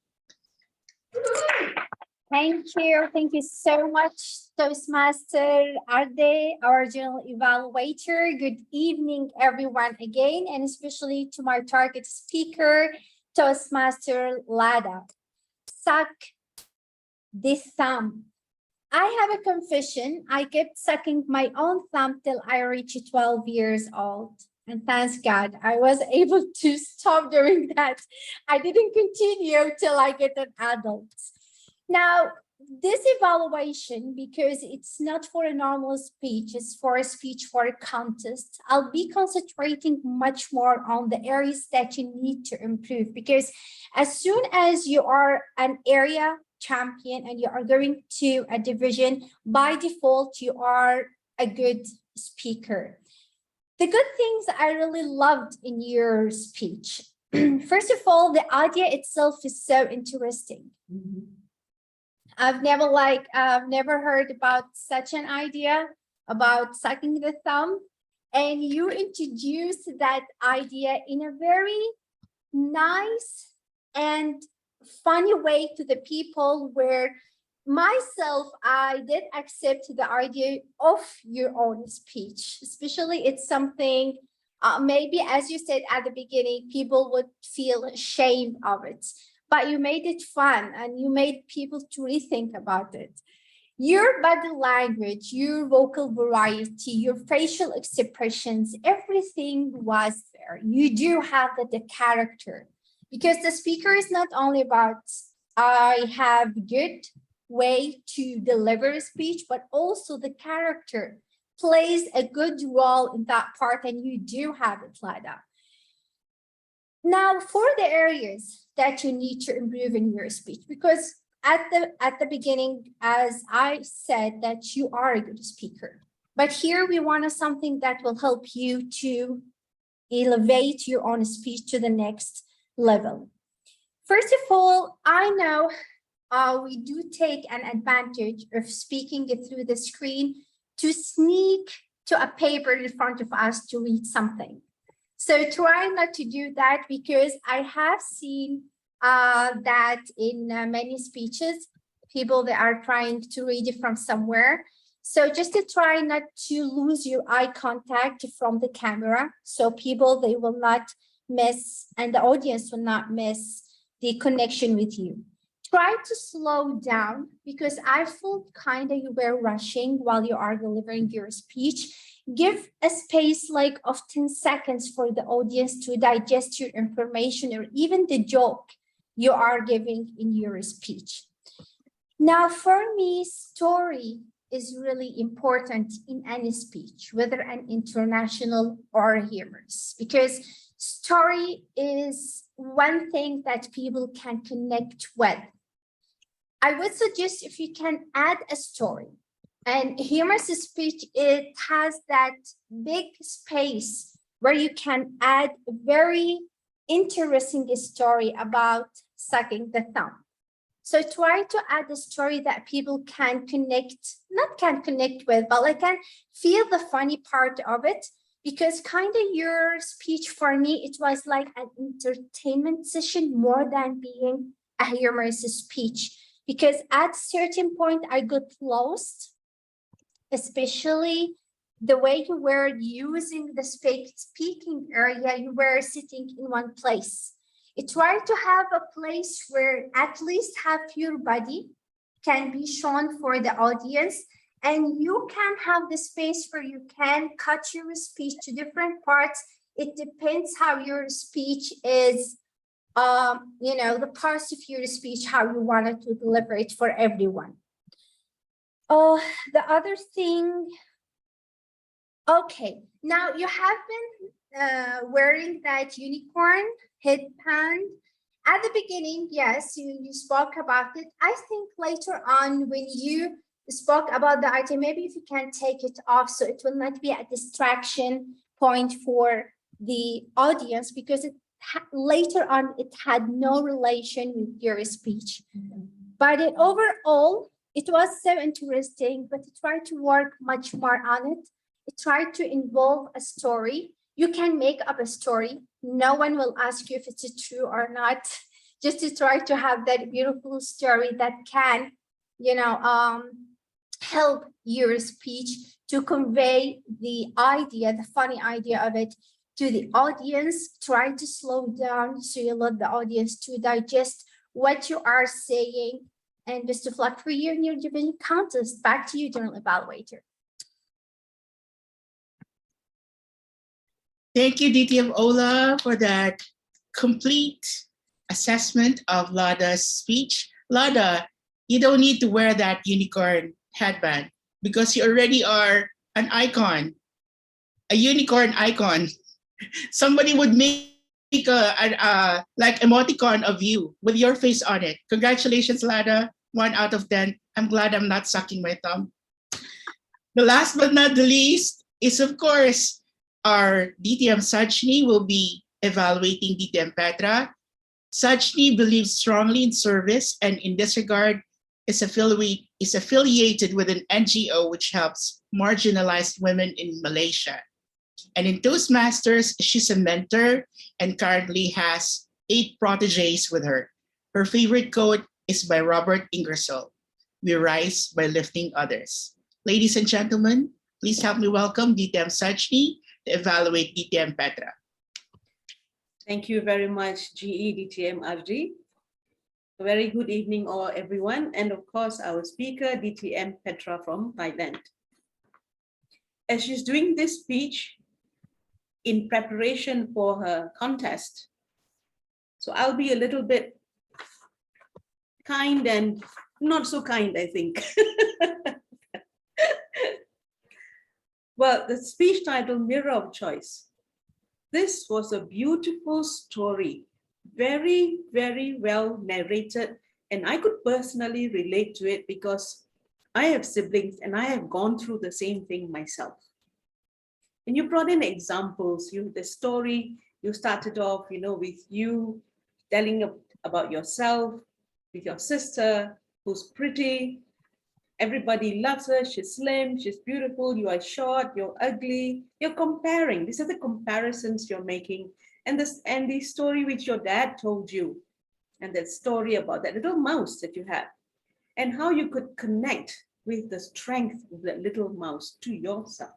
Thank you. Thank you so much, Toastmaster Arde, our general evaluator. Good evening, everyone, again, and especially to my target speaker, Toastmaster Lada. Suck this thumb. I have a confession. I kept sucking my own thumb till I reached 12 years old. And thanks God, I was able to stop doing that. I didn't continue till I get an adult. Now, this evaluation, because it's not for a normal speech, it's for a speech for a contest, I'll be concentrating much more on the areas that you need to improve, because as soon as you are an area champion and you are going to a division, by default, you are a good speaker. The good things I really loved in your speech. First of all, the idea itself is so interesting. I've never heard about such an idea about sucking the thumb, and you introduced that idea in a very nice and funny way to the people, where myself, I did accept the idea of your own speech, especially it's something maybe, as you said at the beginning, people would feel ashamed of it. But you made it fun and you made people to rethink about it. Your body language, your vocal variety, your facial expressions, everything was there. You do have the character, because the speaker is not only about I have good way to deliver a speech, but also the character plays a good role in that part, and you do have it like that. Now, for the areas that you need to improve in your speech, because at the beginning, as I said, that you are a good speaker, but here we want something that will help you to elevate your own speech to the next level. First of all, I know we do take an advantage of speaking it through the screen to sneak to a paper in front of us to read something. So try not to do that, because I have seen that in many speeches, people that are trying to read it from somewhere. So just to try not to lose your eye contact from the camera, so people, they will not miss, and the audience will not miss the connection with you. Try to slow down, because I felt kind of you were rushing while you are delivering your speech. Give a space like of 10 seconds for the audience to digest your information or even the joke you are giving in your speech. Now, for me, story is really important in any speech, whether an international or humorous, because story is one thing that people can connect with. I would suggest if you can add a story, and humorous speech, it has that big space where you can add a very interesting story about sucking the thumb. So try to add a story that people can connect, not can connect with, but like can feel the funny part of it, because kind of your speech for me, it was like an entertainment session more than being a humorous speech, because at a certain point I got lost, especially the way you were using the speaking area, you were sitting in one place. Try to have a place where at least half your body can be shown for the audience, and you can have the space where you can cut your speech to different parts. It depends how your speech is, the parts of your speech, how you wanted to deliver it for everyone. The other thing, okay, now you have been wearing that unicorn headband. At the beginning, yes, you spoke about it. I think later on when you spoke about the item, maybe if you can take it off so it will not be a distraction point for the audience, because later on it had no relation with your speech. But overall, it was so interesting, but try to work much more on it. Try to involve a story. You can make up a story. No one will ask you if it's true or not. Just to try to have that beautiful story that can, help your speech to convey the idea, the funny idea of it to the audience. Try to slow down so you let the audience to digest what you are saying. And best of luck for you in your given contest. Back to you, General Evaluator. Thank you, DTM Ola, for that complete assessment of Lada's speech. Lada, you don't need to wear that unicorn headband because you already are an icon, a unicorn icon. Somebody would make a like emoticon of you with your face on it. Congratulations, Lada. 1 out of 10. I'm glad I'm not sucking my thumb. The last but not the least is, of course, our DTM Sajni will be evaluating DTM Petra. Sajni believes strongly in service, and in this regard is affiliated with an NGO which helps marginalized women in Malaysia. And in Toastmasters, she's a mentor and currently has 8 proteges with her. Her favorite quote is by Robert Ingersoll: "We rise by lifting others." Ladies and gentlemen, please help me welcome DTM Sajni to evaluate DTM Petra. Thank you very much, GE DTM RD. A very good evening, all everyone, and of course our speaker DTM Petra from Thailand. As she's doing this speech in preparation for her contest, so I'll be a little bit kind and not so kind, I think. Well, the speech title, Mirror of Choice. This was a beautiful story, very, very well narrated, and I could personally relate to it because I have siblings and I have gone through the same thing myself. And you brought in examples, the story, you started off, with you telling about yourself, with your sister who's pretty. Everybody loves her. She's slim, she's beautiful. You are short, you're ugly. You're comparing. These are the comparisons you're making. And the story which your dad told you, and that story about that little mouse that you have, and how you could connect with the strength of that little mouse to yourself.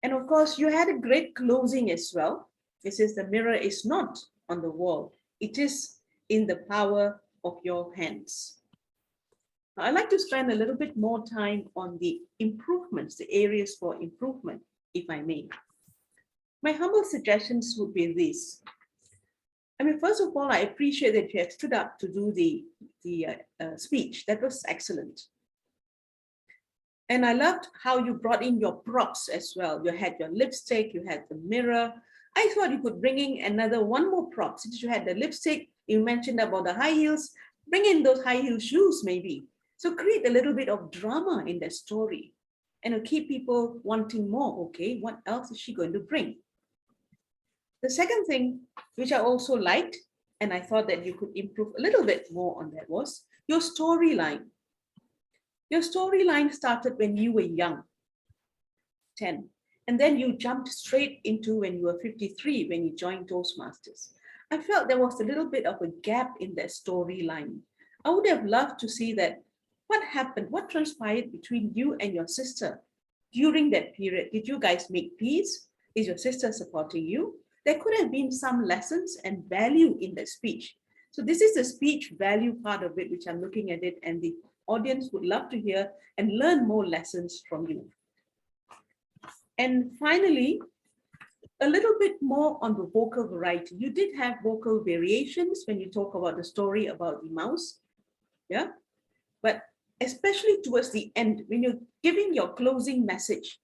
And of course, you had a great closing as well. It says the mirror is not on the wall. It is in the power of your hands. Now, I'd like to spend a little bit more time on the improvements, the areas for improvement, if I may. My humble suggestions would be these. I mean, first of all, I appreciate that you had stood up to do the speech. That was excellent. And I loved how you brought in your props as well. You had your lipstick, you had the mirror. I thought you could bring in one more prop. Since you had the lipstick, you mentioned about the high heels, bring in those high heel shoes maybe. So create a little bit of drama in the story and it'll keep people wanting more. Okay, what else is she going to bring? The second thing, which I also liked, and I thought that you could improve a little bit more on that, was your storyline. Your storyline started when you were young, 10, and then you jumped straight into when you were 53, when you joined Toastmasters. I felt there was a little bit of a gap in that storyline. I would have loved to see that. What happened? What transpired between you and your sister during that period? Did you guys make peace? Is your sister supporting you? There could have been some lessons and value in the speech. So this is the speech value part of it, which I'm looking at it, and the audience would love to hear and learn more lessons from you. And finally, a little bit more on the vocal variety. You did have vocal variations when you talk about the story about the mouse, yeah? But especially towards the end, when you're giving your closing message,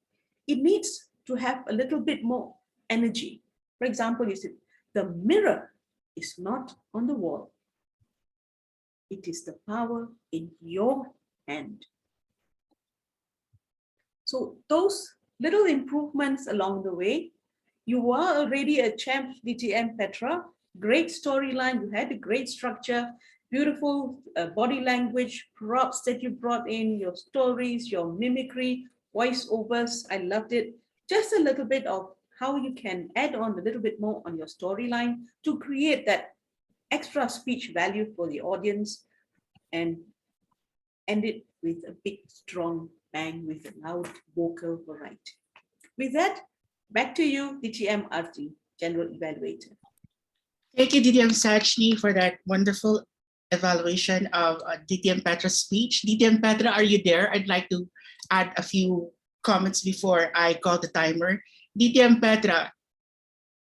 it needs to have a little bit more energy. For example, you said, the mirror is not on the wall. It is the power in your hand. So those little improvements along the way, you are already a champ, DTM Petra. Great storyline, you had a great structure, beautiful body language, props that you brought in, your stories, your mimicry, voiceovers, I loved it. Just a little bit of how you can add on a little bit more on your storyline to create that extra speech value for the audience and end it with a big, strong bang with a loud vocal variety. With that, back to you, DTM RT, General Evaluator. Thank you, DTM Sachni, for that wonderful evaluation of DTM Petra's speech. DTM Petra, are you there? I'd like to add a few comments before I call the timer. DTM Petra,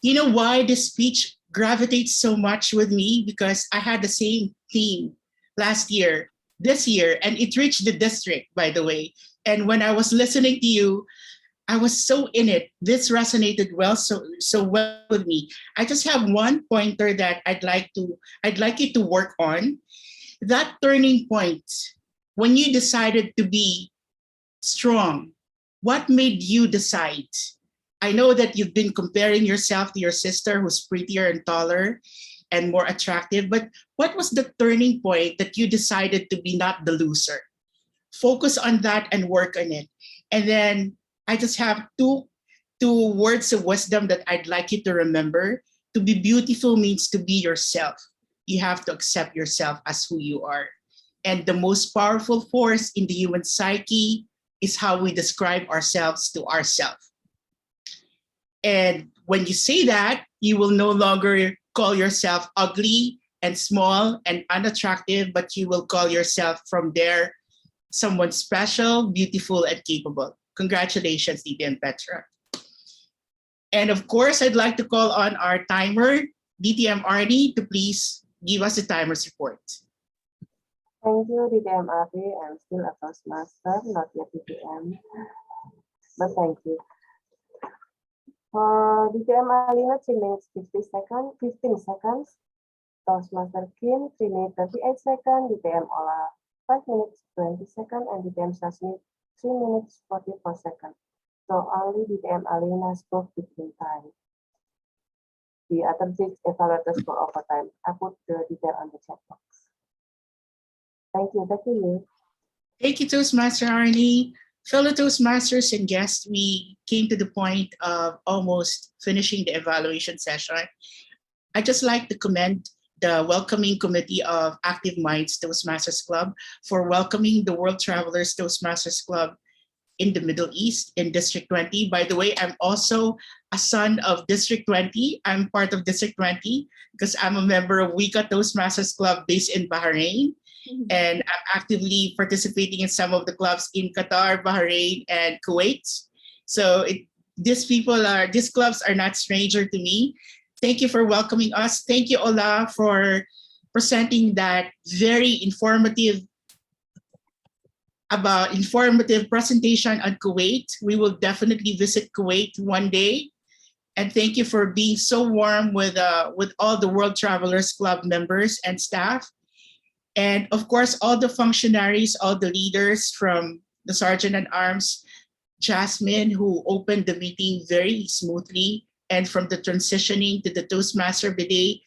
you know why this speech gravitates so much with me? Because I had the same theme last year, this year, and it reached the district, by the way. And when I was listening to you, I was so in it. This resonated so well with me. I just have one pointer that I'd like you to work on. That turning point, when you decided to be strong, what made you decide? I know that you've been comparing yourself to your sister who's prettier and taller and more attractive, but what was the turning point that you decided to be not the loser? Focus on that and work on it. And then I just have two words of wisdom that I'd like you to remember. To be beautiful means to be yourself. You have to accept yourself as who you are. And the most powerful force in the human psyche is how we describe ourselves to ourselves. And when you say that, you will no longer call yourself ugly and small and unattractive, but you will call yourself from there someone special, beautiful, and capable. Congratulations, DTM Petra. And of course, I'd like to call on our timer, DTM Arnie, to please give us a timer's report. Thank you, DTM Arnie. I'm still a Toastmaster, not yet DTM, but thank you. For DTM Alina, 3 minutes 15 seconds. Toastmaster Kim, 3 minutes 38 seconds. DTM Ola, 5 minutes 20 seconds. And DTM Sasmi, 3 minutes 44 seconds. So only DTM Alina spoke between time. the other 6 evaluators for overtime. I put the detail on the chat box. Thank you. Back to you. Thank you, Toastmaster Arnie. Fellow Toastmasters and guests, we came to the point of almost finishing the evaluation session. I just like to commend the welcoming committee of Active Minds Toastmasters Club for welcoming the World Travelers Toastmasters Club in the Middle East in District 20. By the way, I'm also a son of District 20. I'm part of District 20 because I'm a member of Wika Toastmasters Club based in Bahrain. And I'm actively participating in some of the clubs in Qatar, Bahrain, and Kuwait. So these clubs are not stranger to me. Thank you for welcoming us. Thank you, Ola, for presenting that very informative presentation on Kuwait. We will definitely visit Kuwait one day. And thank you for being so warm with all the World Travelers Club members and staff. And of course, all the functionaries, all the leaders from the Sergeant at Arms, Jasmine, who opened the meeting very smoothly, and from the transitioning to the Toastmaster bidet.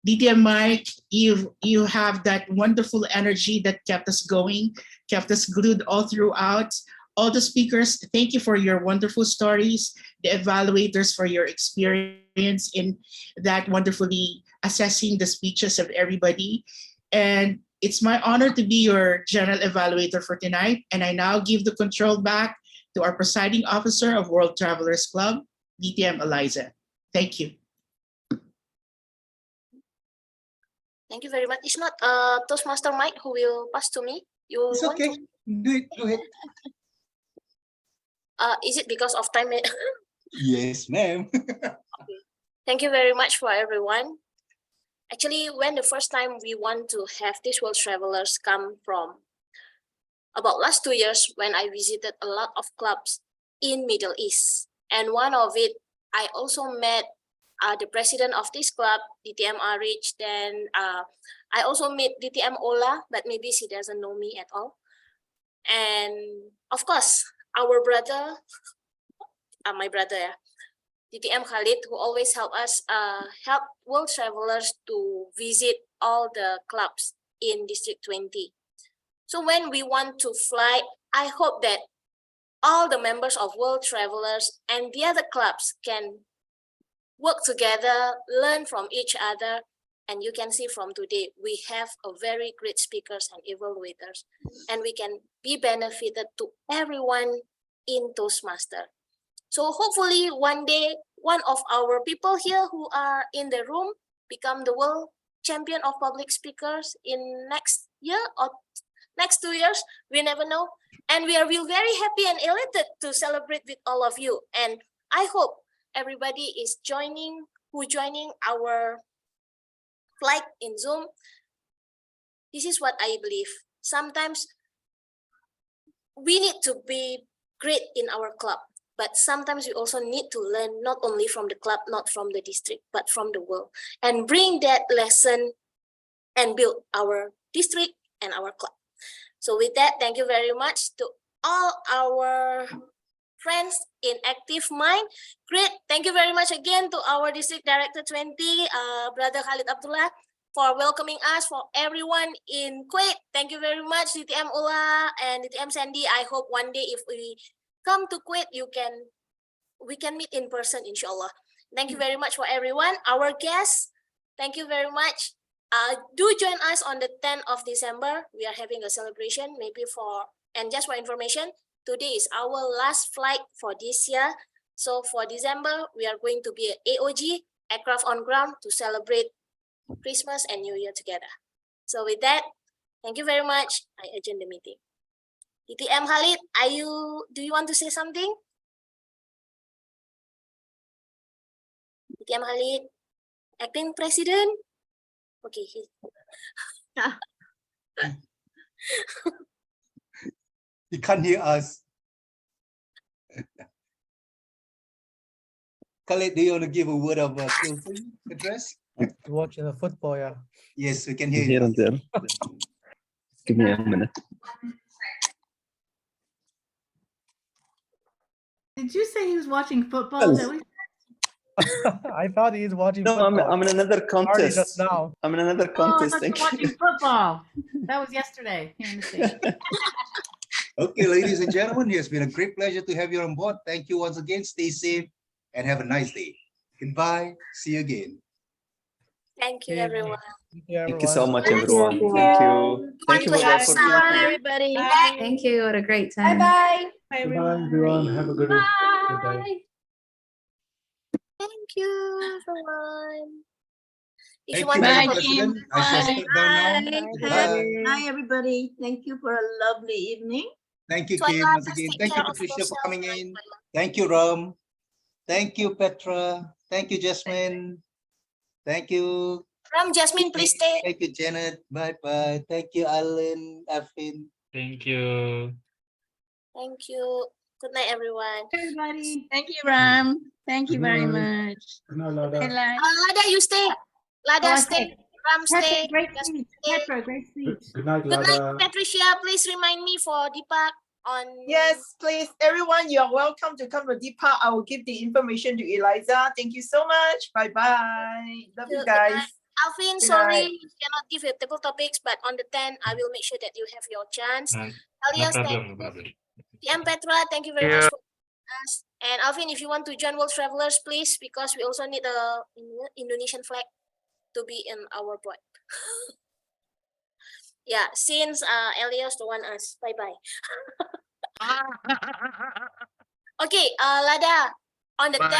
DTM Mike, you have that wonderful energy that kept us going, kept us glued all throughout. All the speakers, thank you for your wonderful stories. The evaluators for your experience in that wonderfully assessing the speeches of everybody. And it's my honor to be your general evaluator for tonight. And I now give the control back to our presiding officer of World Travelers Club, DTM Eliza. Thank you. Thank you very much. It's not Toastmaster Mike who will pass to me. You It's want okay. Do it. Go ahead. Is it because of time? Yes, ma'am. Thank you very much for everyone. Actually, when the first time we want to have these world travelers come from, about last 2 years when I visited a lot of clubs in Middle East. And one of it, I also met the president of this club, DTM Arich. Then I also met DTM Ola, but maybe she doesn't know me at all. And of course, our brother, my brother, DTM Khalid, who always help us help world travelers to visit all the clubs in District 20. So when we want to fly, I hope that all the members of World Travelers and the other clubs can work together, learn from each other, and you can see from today, we have a very great speakers and evaluators, and we can be benefited to everyone in Toastmaster. So hopefully one day, one of our people here who are in the room become the world champion of public speakers in next year or next 2 years, we never know. And we are very happy and elated to celebrate with all of you. And I hope everybody is joining our flight in Zoom. This is what I believe. Sometimes we need to be great in our club, but sometimes we also need to learn not only from the club, not from the district, but from the world, and bring that lesson and build our district and our club. So with that, thank you very much to all our friends in Active Mind. Great. Thank you very much again to our District Director 20, Brother Khalid Abdullah, for welcoming us, for everyone in Kuwait. Thank you very much, DTM Ula and DTM Sandy. I hope one day if we come to Kuwait, we can meet in person, inshallah. Thank you very much for everyone. Our guests, thank you very much. Do join us on the 10th of December. We are having a celebration, and just for information, today is our last flight for this year. So for December, we are going to be at AOG, Aircraft on Ground, to celebrate Christmas and New Year together. So with that, thank you very much. I adjourn the meeting. DTM Khalid, do you want to say something? DTM Khalid, Acting President? Okay. He can't hear us. Khalid, do you want to give a word of closing address? Watching the football, yeah. Yes, we can hear you. Give me a minute. Did you say he was watching football? Is that what I thought he's watching No, football. I'm in another Already just contest. now. I'm in another Oh, I contest. thought you Thank were watching football. That was yesterday here in the States. Okay, ladies and gentlemen, it's been a great pleasure to have you on board. Thank you once again. Stay safe and have a nice day. Goodbye. See you again. Thank you, everyone. Thank you so much, Thank you, everyone. Thank you. Thank you for the Bye, opportunity. everybody. Thank you. What a great Bye time. bye. Goodbye, everyone. Have a good day. Bye. Thank you, everyone. If you Thank want you, to Madam have a President. I shall Bye. step down now. Goodbye. Bye, everybody. Thank you for a lovely evening. Thank you, Twilight, Kim, once just again. take Thank you, care of Patricia, for yourself, coming in. Thank you, Ram. Thank you, Petra. Thank you, Jasmine. Thank you. Ram, Jasmine, please stay. Thank you, Janet. Bye-bye. Thank you, Alan, Afin. Thank you. Thank you. Good night, everyone. Everybody. Thank you, Ram. Thank you Good very night. much. Good night, Lada. Lada, you stay. Lada, Oh, I stay. said, Ram, Petra, stay. great Jasmine, speech. stay. Petra, great speech. Good night, Good night, Lada. Patricia. Please remind me for Deepak on. Yes, please, everyone, you're welcome to come to Deepak. I will give the information to Eliza. Thank you so much. Bye-bye. Love you Good night. guys. Alvin, Good sorry, night. you cannot give you table topics, but on the 10th, I will make sure that you have your chance. No Elias, thank problem, no you. problem. TM Petra, thank you very much for us. And Alvin, if you want to join World Travelers, please, because we also need a Indonesian flag to be in our board. Yeah, since Elias don't want us. Bye-bye. Okay, Lada, on the 10th,